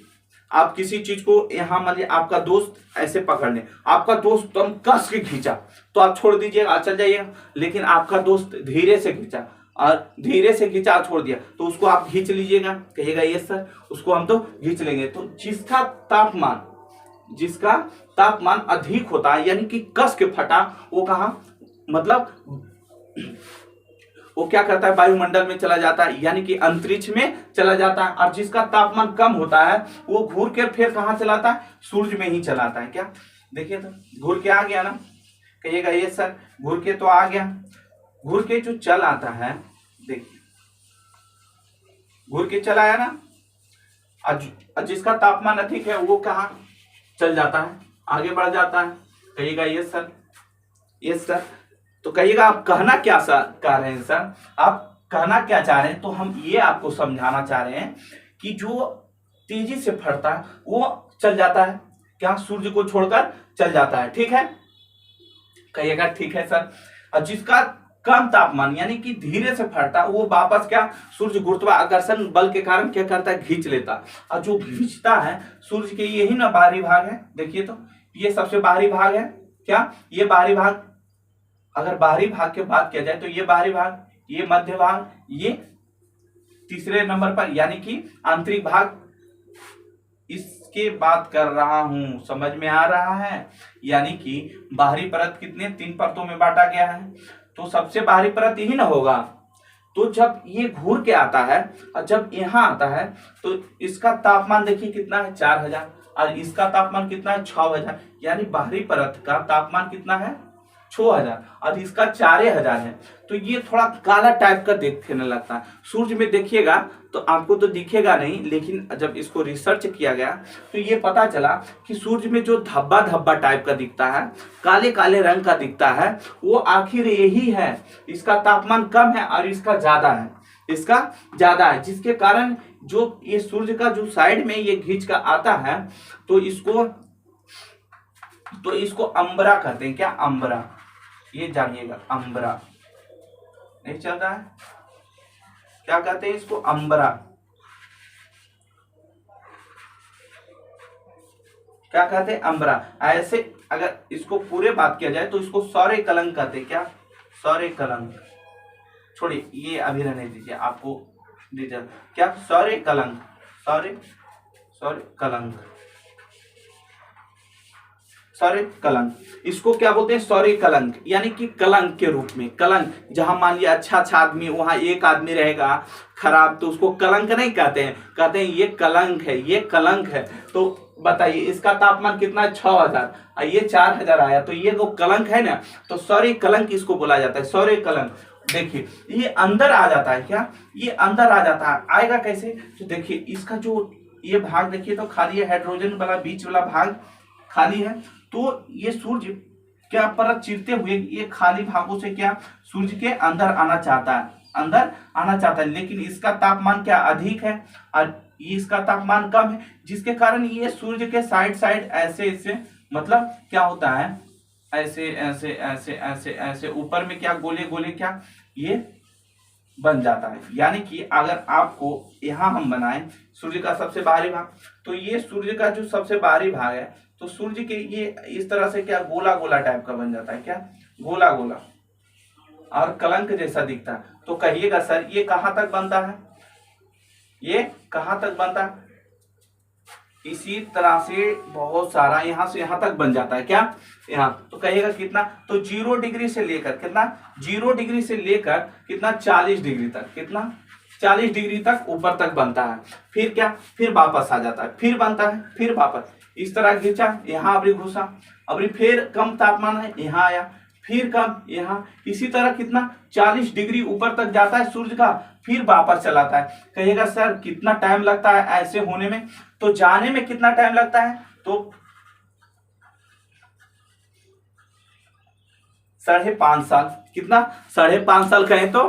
आप किसी चीज को, यहां मान लीजिए आपका दोस्त ऐसे पकड़ ले, आपका दोस्त तुम कस के खींचा तो आप छोड़ दीजिएगा, चल जाइएगा। लेकिन आपका दोस्त धीरे से खींचा और धीरे से खींचा छोड़ दिया, तो उसको आप खींच लीजिएगा, कहिएगा ये सर, उसको हम तो खींच लेंगे। तो जिसका तापमान अधिक होता है, यानी कि कस के फटा, वो कहा मतलब वो क्या करता है, वायुमंडल में चला जाता है, यानी कि अंतरिक्ष में चला जाता है। और जिसका तापमान कम होता है वो घूर के फिर कहां चलाता है, सूर्य में ही चलाता है। क्या? देखिए तो घूर के आ गया ना, कहिएगा ये सर घूर के तो आ गया। घूर के जो चल आता है, देखिए घूर के चला आया ना, और जिसका तापमान अधिक है वो कहां चल जाता है, आगे बढ़ जाता है। कहिएगा ये सर, ये सर। तो कहिएगा आप कहना क्या कह रहे हैं सर, आप कहना क्या चाह रहे हैं। तो हम ये आपको समझाना चाह रहे हैं कि जो तेजी से फटता है वो चल जाता है, क्या सूर्य को छोड़कर चल जाता है। ठीक है, कहिएगा ठीक है सर। और जिसका कम तापमान यानी कि धीरे से फटता, वो वापस क्या सूर्य गुरुत्वाकर्षण बल के कारण क्या करता है, खींच लेता। और जो खींचता है सूर्य के, यही ना बाहरी भाग है। देखिए तो ये सबसे बाहरी भाग है। क्या? ये बाहरी भाग। अगर बाहरी भाग की बात किया जाए तो ये बाहरी भाग, ये मध्य भाग, ये तीसरे नंबर पर यानी कि आंतरिक भाग। इसके बात कर रहा हूं, समझ में आ रहा है। यानी कि बाहरी परत कितने 3 परतों में बांटा गया है, तो सबसे बाहरी परत यही ना होगा। तो जब ये घूर के आता है और जब यहाँ आता है तो इसका तापमान देखिए कितना है, 4000, और इसका तापमान कितना है, 6000। यानी बाहरी परत का तापमान कितना है, 6000, और इसका 4000 है। तो ये थोड़ा काला टाइप का देखने लगता है। सूर्य में देखिएगा तो आपको तो दिखेगा नहीं, लेकिन जब इसको रिसर्च किया गया तो ये पता चला कि सूर्य में जो धब्बा धब्बा टाइप का दिखता है, काले काले रंग का दिखता है, वो आखिर यही है। इसका तापमान कम है और इसका ज्यादा है, इसका ज्यादा है। जिसके कारण जो ये सूर्य का जो साइड में ये खींच का आता है, तो इसको अंबरा कहते हैं। क्या? अंबरा। ये जानिएगा, अंबरा। नहीं चल रहा है, क्या कहते हैं इसको, अंबरा। क्या कहते हैं, अंबरा। ऐसे अगर इसको पूरे बात किया जाए तो इसको सौर्य कलंक कहते हैं। क्या? सौर्य कलंक। छोड़िए, ये अभी रहने दीजिए, आपको दीजिए। क्या? सौर्य कलंक, सौर्य कलंक, सौर्य कलंक। इसको क्या बोलते हैं, सौर्य कलंक, यानी कि कलंक के रूप में। कलंक, जहां मान लिया अच्छा आदमी, वहां एक आदमी रहेगा खराब, तो उसको कलंक नहीं कहते हैं, कहते हैं ये कलंक है, ये कलंक है। तो बताइए इसका तापमान कितना है, 6000, और ये 4000 आया, तो ये वो कलंक है ना, तो सौर्य कलंक इसको बोला जाता है, सौर्य कलंक। देखिए ये अंदर आ जाता है। क्या? ये अंदर आ जाता है। आएगा कैसे? तो देखिए इसका जो ये भाग देखिए तो खाली है, हाइड्रोजन वाला बीच वाला भाग खाली है। तो ये सूर्य क्या परत चीरते हुए ये खाली भागों से क्या सूर्य के अंदर आना चाहता है, अंदर आना चाहता है, लेकिन इसका तापमान क्या अधिक है और ये इसका तापमान कम है, जिसके कारण ये सूर्य के साइड साइड ऐसे ऐसे मतलब क्या होता है, ऐसे ऐसे ऐसे ऐसे ऐसे ऊपर में क्या गोले गोले क्या ये बन जाता है। यानी कि अगर आपको यहां हम बनाएं सूर्य का सबसे बाहरी भाग, तो ये सूर्य का जो सबसे बाहरी भाग है, तो सूर्य के ये इस तरह से क्या गोला गोला टाइप का बन जाता है, क्या गोला गोला और कलंक जैसा दिखता है। तो कहिएगा सर ये कहां तक बनता है, ये कहां तक बनता है, इसी तरह से बहुत सारा यहां से यहां तक बन जाता है, क्या यहाँ। तो कहिएगा कितना, तो 0 डिग्री से लेकर कितना, 0 डिग्री से लेकर कितना 40 डिग्री तक, कितना 40 डिग्री तक ऊपर तक बनता है। फिर क्या, फिर वापस आ जाता है, फिर बनता है, फिर वापस इस तरह खींचा, यहाँ अभी घुसा, अभी फिर कम तापमान है यहाँ आया, फिर कम यहाँ, इसी तरह कितना 40 डिग्री ऊपर तक जाता है सूर्य का, फिर वापस चलाता है। कहिएगा सर कितना टाइम लगता है ऐसे होने में, तो जाने में कितना टाइम लगता है, तो 5.5 साल, कितना 5.5 साल कहें तो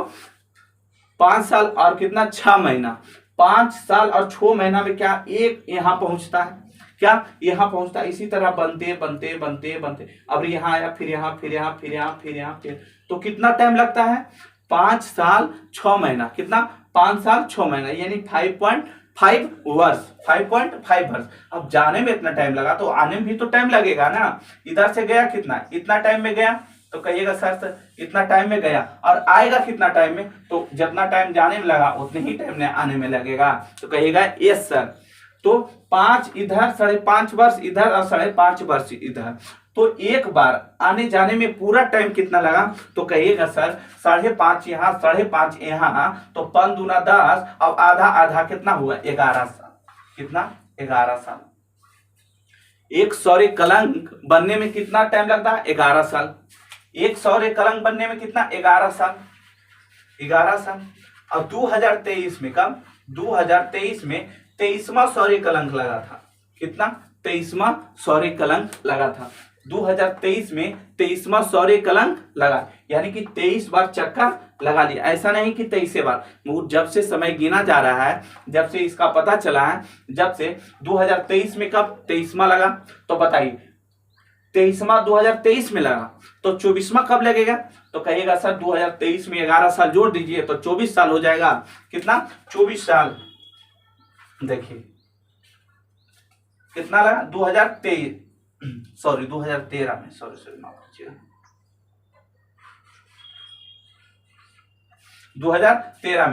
5 साल और कितना 6 महीना, 5 साल और 6 महीना में क्या एक यहाँ पहुंचता है, क्या यहाँ पहुंचता है। इसी तरह बनते बनते बनते बनते अब यहाँ आया, फिर यहाँ, फिर यहाँ, फिर यहाँ, फिर यहाँ, फिर, तो कितना टाइम लगता है 5 साल 6 महीना, कितना 5 साल 6 महीना, यानी 5.5 वर्ष, 5.5 वर्ष। अब जाने में इतना टाइम लगा तो आने में भी तो टाइम लगेगा ना, इधर से गया कितना, इतना टाइम में गया, तो कहिएगा सर इतना टाइम में गया, और आएगा कितना टाइम में, तो जितना टाइम जाने में लगा उतने ही टाइम में आने में लगेगा, तो कहिएगा यस सर। तो 5 इधर, 5.5 वर्ष इधर और 5.5 वर्ष इधर, तो एक बार आने जाने में पूरा टाइम कितना लगा, तो कहिएगा सर 5.5 यहाँ, 5.5 यहाँ, तो 5 दूना 10, अब आधा आधा कितना हुआ 11 साल, कितना 11 साल। एक सौर्य कलंक बनने में कितना टाइम लगता है 11 साल, एक सौर्य कलंक बनने में कितना 11 साल, 11 साल। और 2023 में कब, 2023 में 23वां सौर्य कलंक लगा था, कितना 23वां सौर्य कलंक लगा था, 2023 में 23वां सौर्य कलंक लगा, यानी कि 23 बार चक्कर लगा लिया। ऐसा नहीं कि 23 बार, जब से समय गिना जा रहा है, जब से इसका पता चला है, जब से 2023 में कब 23वां लगा, तो बताइए 23वां 2023 में लगा, तो 24वां कब लगेगा, तो कहिएगा सर 2023 में 11 साल जोड़ दीजिए तो 24 साल हो जाएगा, कितना 24 साल। देखिए कितना लगा 2013 में, सॉरी माफ कीजिएगा, 2013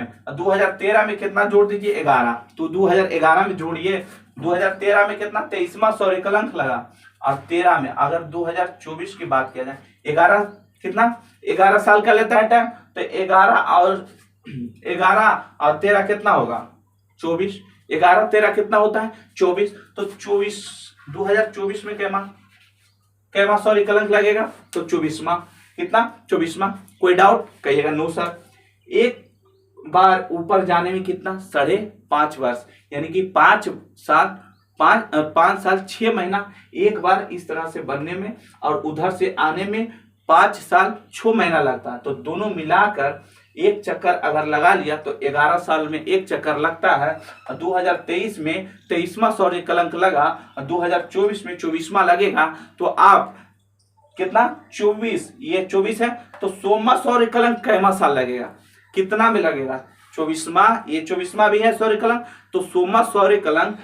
में कितना जोड़ दीजिए 11, तो 2011 में जोड़िए, 2013 में कितना 23वां सौर्य कलंक लगा, और 13 में अगर 2024 की बात किया जाए, 11 कितना 11 साल का लेता है टाइम, तो 11 और 13 कितना होगा 24, 11 13 कितना होता है 24, तो 2024 में कैमा सॉरी कलंक लगेगा, तो 24वां, कितना 24वां। कोई डाउट, कहिएगा नो सर। एक बार ऊपर जाने में कितना 5.5 वर्ष, यानी कि 5 साल 6 महीना एक बार इस तरह से बनने में, और उधर से आने में 5 साल 6 महीना लगता है, तो दोनों मिलाकर एक चक्कर अगर लगा लिया तो 11 साल में एक चक्कर लगता है। और 2023 में 23वां सौर्य कलंक लगा, और 2024 में 24वां लगेगा, तो आप कितना 24, ये 24 है, तो 16वां सौर्य कलंक कैमा साल लगेगा, कितना में लगेगा 24वां, ये 24वां भी है सौर्य कलंक, तो 16वां सौर्य कलंक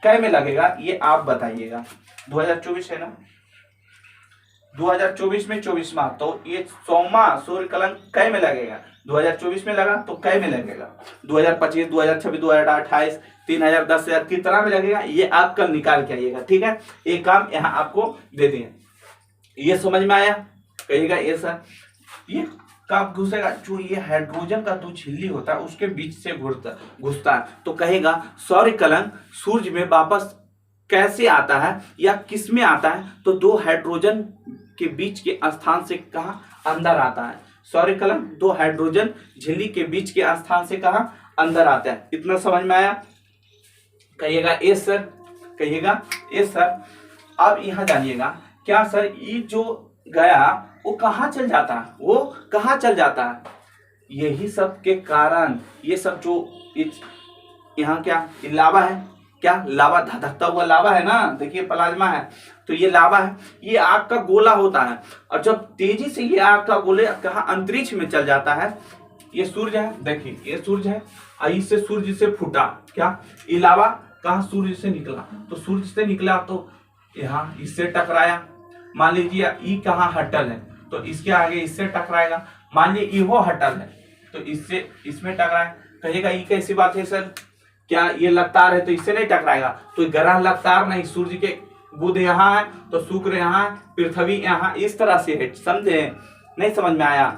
कै में लगेगा, ये आप बताइएगा। 2024 है ना, 2024 में 24वां, तो ये 100वां सूर्य कलंक कै में लगेगा, 2024 में लगा तो कै में लगेगा, 2025 2026 2028 3000 10,000 कितना में लगेगा, ये आप कल निकाल के आइएगा, ठीक है। एक काम यहाँ आपको दे दिए, ये समझ में आया, कहिएगा ये सर। ये कब घुसेगा, जो ये हाइड्रोजन का जो झिल्ली होता है उसके बीच से घुसता है, तो कहेगा सौर्य कलंक सूर्य में वापस कैसे आता है या किस में आता है, तो 2 हाइड्रोजन के बीच के स्थान से कहा अंदर आता है। सौर्य कलंक 2 हाइड्रोजन झिल्ली के बीच के स्थान से कहा अंदर आता है। इतना समझ में आया, कहिएगा ए सर, कहिएगा ए सर। अब यहाँ जानिएगा क्या सर ये जो गया वो कहाँ चल जाता है, वो कहाँ चल जाता है? यही सब के कारण ये सब जो यहाँ क्या ये लावा है, क्या लावा धधकता हुआ लावा है ना, देखिए प्लाज्मा है तो ये लावा है, ये आग का गोला होता है और जब तेजी से ये आग का गोले कहाँ अंतरिक्ष में चल जाता है। ये सूर्य है, देखिए ये सूर्य है और इससे सूर्य से फूटा क्या ये लावा कहाँ सूर्य से निकला, तो सूर्य से निकला तो यहाँ इससे टकराया। मान लीजिए ई कहाँ हटल है तो इसके आगे इससे टकराएगा, मान लीजिए इहो हटल है तो इससे इसमें टकराए। कहिएगा ये कैसी बात है सर, क्या ये लगातार है तो इससे नहीं टकराएगा? तो ग्रह लगातार नहीं, सूर्य के बुध यहाँ है तो शुक्र यहाँ है, पृथ्वी यहाँ, इस तरह से है, समझे? नहीं समझ में आया?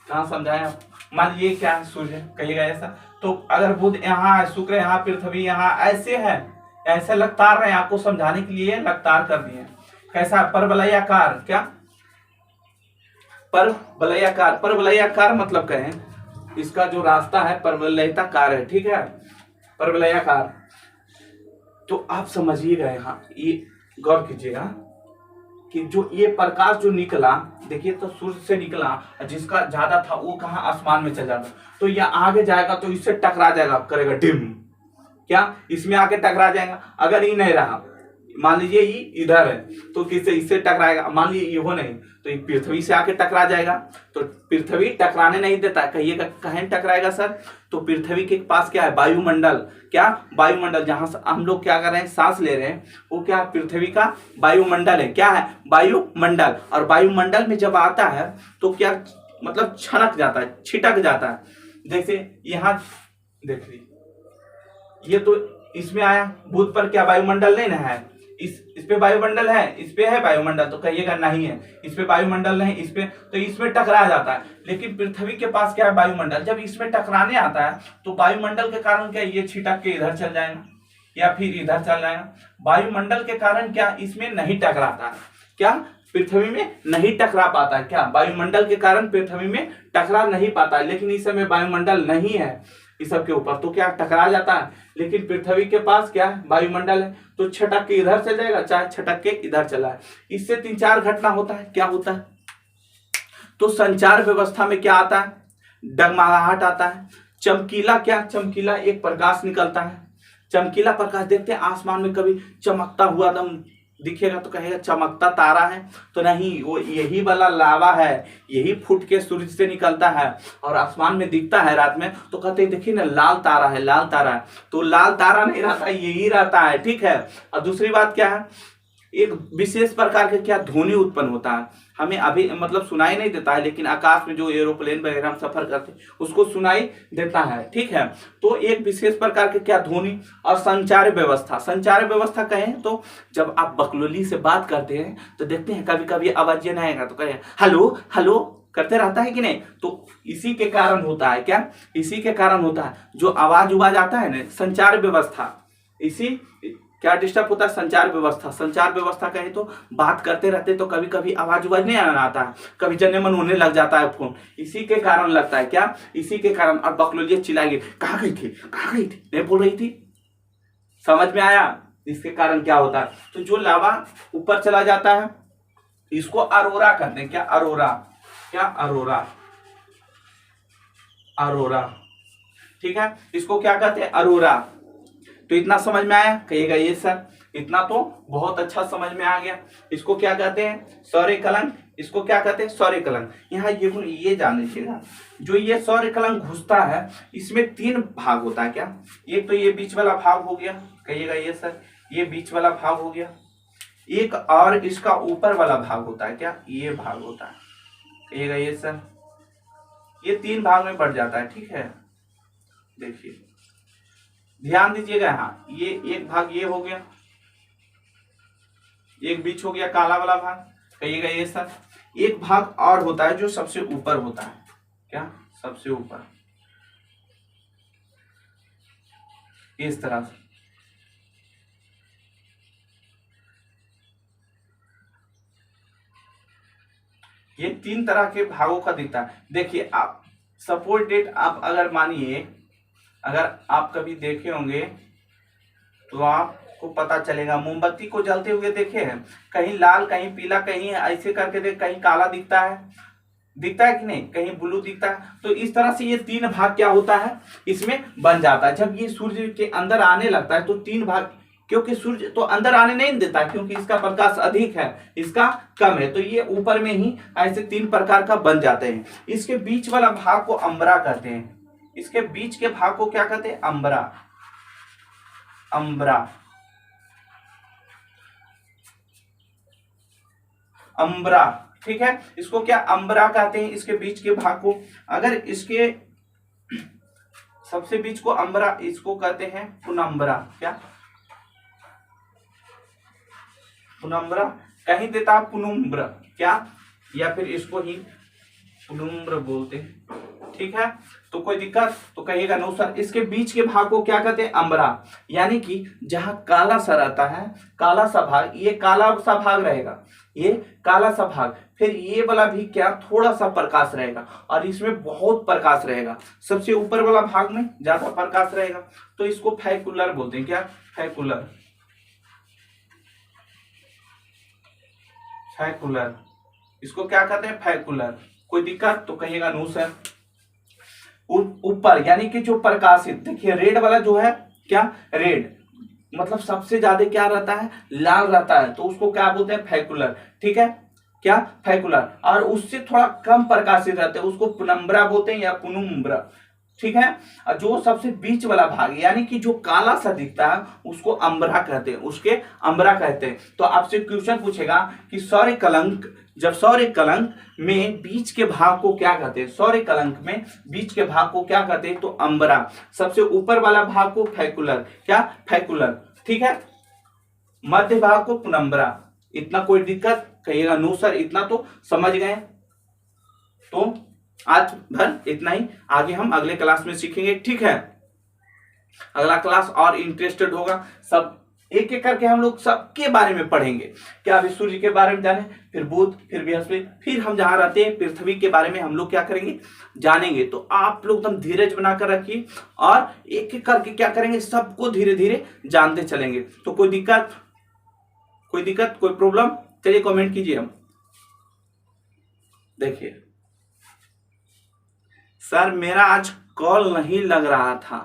कहाँ समझाया? मान लीजिए क्या है सूर्य, कहिएगा ऐसा, तो अगर बुध यहाँ है, शुक्र यहाँ, पृथ्वी यहाँ, ऐसे है, ऐसे लगातार रहे, आपको समझाने के लिए लगातार कर दिए। कैसा परवलयाकार, क्या परवलयाकार, परवलयाकार मतलब कहें इसका जो रास्ता है परवलयिताकार है, ठीक है, परवलयाकार। तो आप समझिएगा यहाँ ये गौर कीजिएगा कि जो ये प्रकाश जो निकला, देखिए तो सूर्य से निकला, जिसका ज्यादा था वो कहाँ आसमान में चल जाता, तो ये आगे जाएगा तो इससे टकरा जाएगा, करेगा डिम, क्या इसमें आके टकरा जाएगा। अगर ये नहीं रहा, मान लीजिए ये इधर है तो किससे इससे टकराएगा, मान लीजिए ये हो नहीं तो ये पृथ्वी से आके टकरा जाएगा, तो पृथ्वी टकराने नहीं देता। कहिएगा कहीं टकराएगा सर, तो पृथ्वी के पास क्या है, वायुमंडल, क्या वायुमंडल, जहां से हम लोग क्या कर रहे हैं सांस ले रहे हैं वो क्या पृथ्वी का वायुमंडल है, क्या है वायुमंडल। और वायुमंडल में जब आता है तो क्या मतलब छनक जाता है, छिटक जाता है। जैसे यहाँ देखिए ये तो इसमें आया, बुध पर क्या वायुमंडल नहीं ना है, इस पे वायुमंडल है, इस पे है वायुमंडल, तो कहिएगा नहीं है, इस पे वायुमंडल नहीं, इस पे तो इसमें टकरा जाता है। लेकिन पृथ्वी के पास क्या है वायुमंडल, जब इसमें टकराने आता है तो वायुमंडल के कारण क्या ये छिटक के इधर चल जाएगा या फिर इधर चल जाएगा। वायुमंडल के कारण क्या इसमें नहीं टकराता है, क्या पृथ्वी में नहीं टकरा पाता है, क्या वायुमंडल के कारण पृथ्वी में टकरा नहीं पाता है। लेकिन इस समय वायुमंडल नहीं है इस सब के ऊपर तो क्या टकरा जाता है। लेकिन पृथ्वी के पास क्या है वायुमंडल है तो छटक के इधर चल जाएगा, चाहे छटक के इधर चला है। इससे 3-4 घटना होता है, क्या होता है, तो संचार व्यवस्था में क्या आता है, डगमगाहट आता है। चमकीला, क्या चमकीला एक प्रकाश निकलता है, चमकीला प्रकाश देखते हैं आसमान में, कभी चमकता हुआ एकदम दिखेगा तो कहेगा चमकता तारा है, तो नहीं, वो यही वाला लावा है, यही फूट के सूर्य से निकलता है और आसमान में दिखता है रात में, तो कहते हैं देखिए ना लाल तारा है, लाल तारा है। तो लाल तारा नहीं रहता, यही रहता है, ठीक है। और दूसरी बात क्या है, एक विशेष प्रकार के क्या ध्वनि उत्पन्न होता है, हमें अभी मतलब सुनाई नहीं देता है, लेकिन आकाश में जो एरोप्लेन वगैरह हम सफर करते हैं उसको सुनाई देता है, ठीक है। तो एक विशेष प्रकार के क्या ध्वनि और संचार व्यवस्था, संचार व्यवस्था कहें तो जब आप बकलोली से बात करते हैं तो देखते हैं कभी कभी आवाज नहीं आएगा तो कहें हेलो हेलो करते रहता है कि नहीं, तो इसी के कारण होता है, क्या इसी के कारण होता है जो आवाज उवाज आता है ना, संचार व्यवस्था, इसी क्या डिस्टर्ब होता है, संचार व्यवस्था। संचार व्यवस्था कहे तो बात करते रहते तो कभी कभी आवाज उवाज नहीं आना आता है, कभी जन्ने मन होने लग जाता है फोन, इसी के कारण लगता है, क्या इसी के कारण। और बकलोलिया चिल्लाएगी कहाँ गई थी, कहाँ गई थी, नहीं बोल रही थी, समझ में आया। इसके कारण क्या होता है, तो जो लावा ऊपर चला जाता है इसको अरोरा कहते हैं, क्या अरोरा, क्या अरोरा, अरोरा, ठीक है, इसको क्या कहते हैं अरोरा। तो इतना समझ में आया, कहिएगा ये सर इतना तो बहुत अच्छा समझ में आ गया। इसको क्या कहते हैं सौर्य कलंक, इसको क्या कहते हैं सौर्य कलंक। यहाँ ये जान लीजिएगा, जो ये सौर्य कलंक घुसता है इसमें 3 भाग होता है, क्या एक तो ये बीच वाला भाग हो गया, कहिएगा ये सर ये बीच वाला भाग हो गया, एक और इसका ऊपर वाला भाग होता है, क्या ये भाग होता है, कहिएगा ये सर ये 3 भाग में बढ़ जाता है, ठीक है। देखिए ध्यान दीजिएगा, यहाँ ये एक भाग ये हो गया, एक बीच हो गया काला वाला भाग, कहिएगा ये सर। एक भाग और होता है जो सबसे ऊपर होता है, क्या सबसे ऊपर, इस तरह से। ये 3 तरह के भागों का दिखता है। देखिए आप सपोज डेट, आप अगर मानिए अगर आप कभी देखे होंगे तो आप को पता चलेगा। मोमबत्ती को जलते हुए देखे हैं, कहीं लाल, कहीं पीला, कहीं ऐसे करके देख, कहीं काला दिखता है कि नहीं, कहीं ब्लू दिखता है। तो इस तरह से ये 3 भाग क्या होता है, इसमें बन जाता है। जब ये सूर्य के अंदर आने लगता है तो 3 भाग, क्योंकि सूर्य तो अंदर आने नहीं देता, क्योंकि इसका प्रकाश अधिक है, इसका कम है, तो ये ऊपर में ही ऐसे 3 प्रकार का बन जाते हैं। इसके बीच वाला भाग को अंबरा कहते हैं। इसके बीच के भाग को क्या कहते हैं, अंबरा। अंबरा, अंबरा, ठीक है, इसको क्या अंबरा कहते हैं, इसके बीच के भाग को। अगर इसके सबसे बीच को अंबरा, इसको कहते हैं पुनम्बरा। क्या, पुनम्बरा, कहीं देता है पुनुम्ब्र, क्या, या फिर इसको ही पुनुम्ब्र बोलते हैं, ठीक है। तो कोई दिक्कत तो कहिएगा नो सर। इसके बीच के भाग को क्या कहते हैं, अंबरा, यानी कि जहां काला सा रहता है, काला सा भाग, ये काला सा भाग रहेगा, ये काला सा भाग, फिर ये वाला भी क्या, थोड़ा सा प्रकाश रहेगा, और इसमें बहुत प्रकाश रहेगा। सबसे ऊपर वाला भाग में ज्यादा प्रकाश रहेगा, तो इसको फैकुलर बोलते हैं। क्या, फैकुलर, फैकुलर, इसको क्या कहते हैं, फैकुलर। कोई दिक्कत तो कहिएगा नो सर। ऊपर यानी कि जो प्रकाशित, देखिए रेड वाला जो है, क्या, रेड मतलब सबसे ज्यादा क्या रहता है, लाल रहता है, तो उसको क्या बोलते हैं, फैकुलर, ठीक है, क्या, फैकुलर। और उससे थोड़ा कम प्रकाशित रहते हैं, उसको पुनम्बरा बोलते हैं या पुनुम्ब्रा, ठीक है। और जो सबसे बीच वाला भाग यानी कि जो काला सा दिखता है, उसको अंबरा कहते हैं, उसके अंबरा कहते हैं। तो आपसे क्वेश्चन पूछेगा कि सौर्य कलंक, जब सौर्य कलंक में बीच के भाग को क्या कहते हैं, सौर्य कलंक में बीच के भाग को क्या कहते हैं, तो अंबरा। सबसे ऊपर वाला भाग को फैकुलर, क्या, फैकुलर, ठीक है। मध्य भाग को पुनम्बरा। इतना कोई दिक्कत कहिएगा नो सर, इतना तो समझ गए। तो आज भर इतना ही, आगे हम अगले क्लास में सीखेंगे, ठीक है। अगला क्लास और इंटरेस्टेड होगा, सब एक एक करके हम लोग सबके बारे में पढ़ेंगे। क्या, अभी सूर्य के बारे में जाने, फिर बुध, फिर बृहस्पति, फिर हम जहां रहते हैं पृथ्वी के बारे में हम लोग क्या करेंगे, जानेंगे। तो आप लोग एकदम धीरज बनाकर रखिए, और एक एक करके क्या करेंगे, सबको धीरे धीरे जानते चलेंगे। तो कोई दिक्कत, कोई प्रॉब्लम, चलिए कमेंट कीजिए। हम देखिए सर, मेरा आज कॉल नहीं लग रहा था,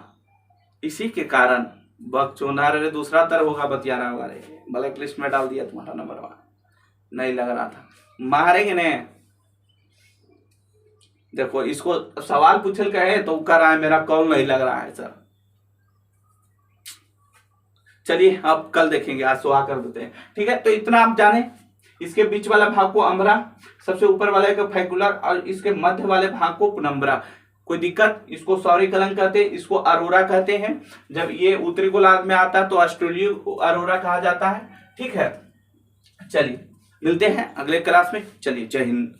इसी के कारण बकचोदा रे, दूसरा तर होगा, बतिया रहा होगा रे, ब्लैक लिस्ट में डाल दिया तुम्हारा नंबर, नहीं लग रहा था, मारेंगे ने। देखो इसको सवाल पूछल कहे तो कर रहा है मेरा कॉल नहीं लग रहा है सर। चलिए अब कल देखेंगे, आज सुहा कर देते हैं, ठीक है। तो इतना आप जाने, इसके बीच वाला भाग को अंबरा, सबसे ऊपर वाले को फैकुलर, और इसके मध्य वाले भाग को पुनम्बरा। कोई दिक्कत, इसको सौर्य कलंक कहते हैं, इसको अरोरा कहते हैं। जब ये उत्तरी गोलार्ध में आता है तो ऑस्ट्रेलिया अरोरा कहा जाता है, ठीक है। चलिए मिलते हैं अगले क्लास में, चलिए जय हिंद।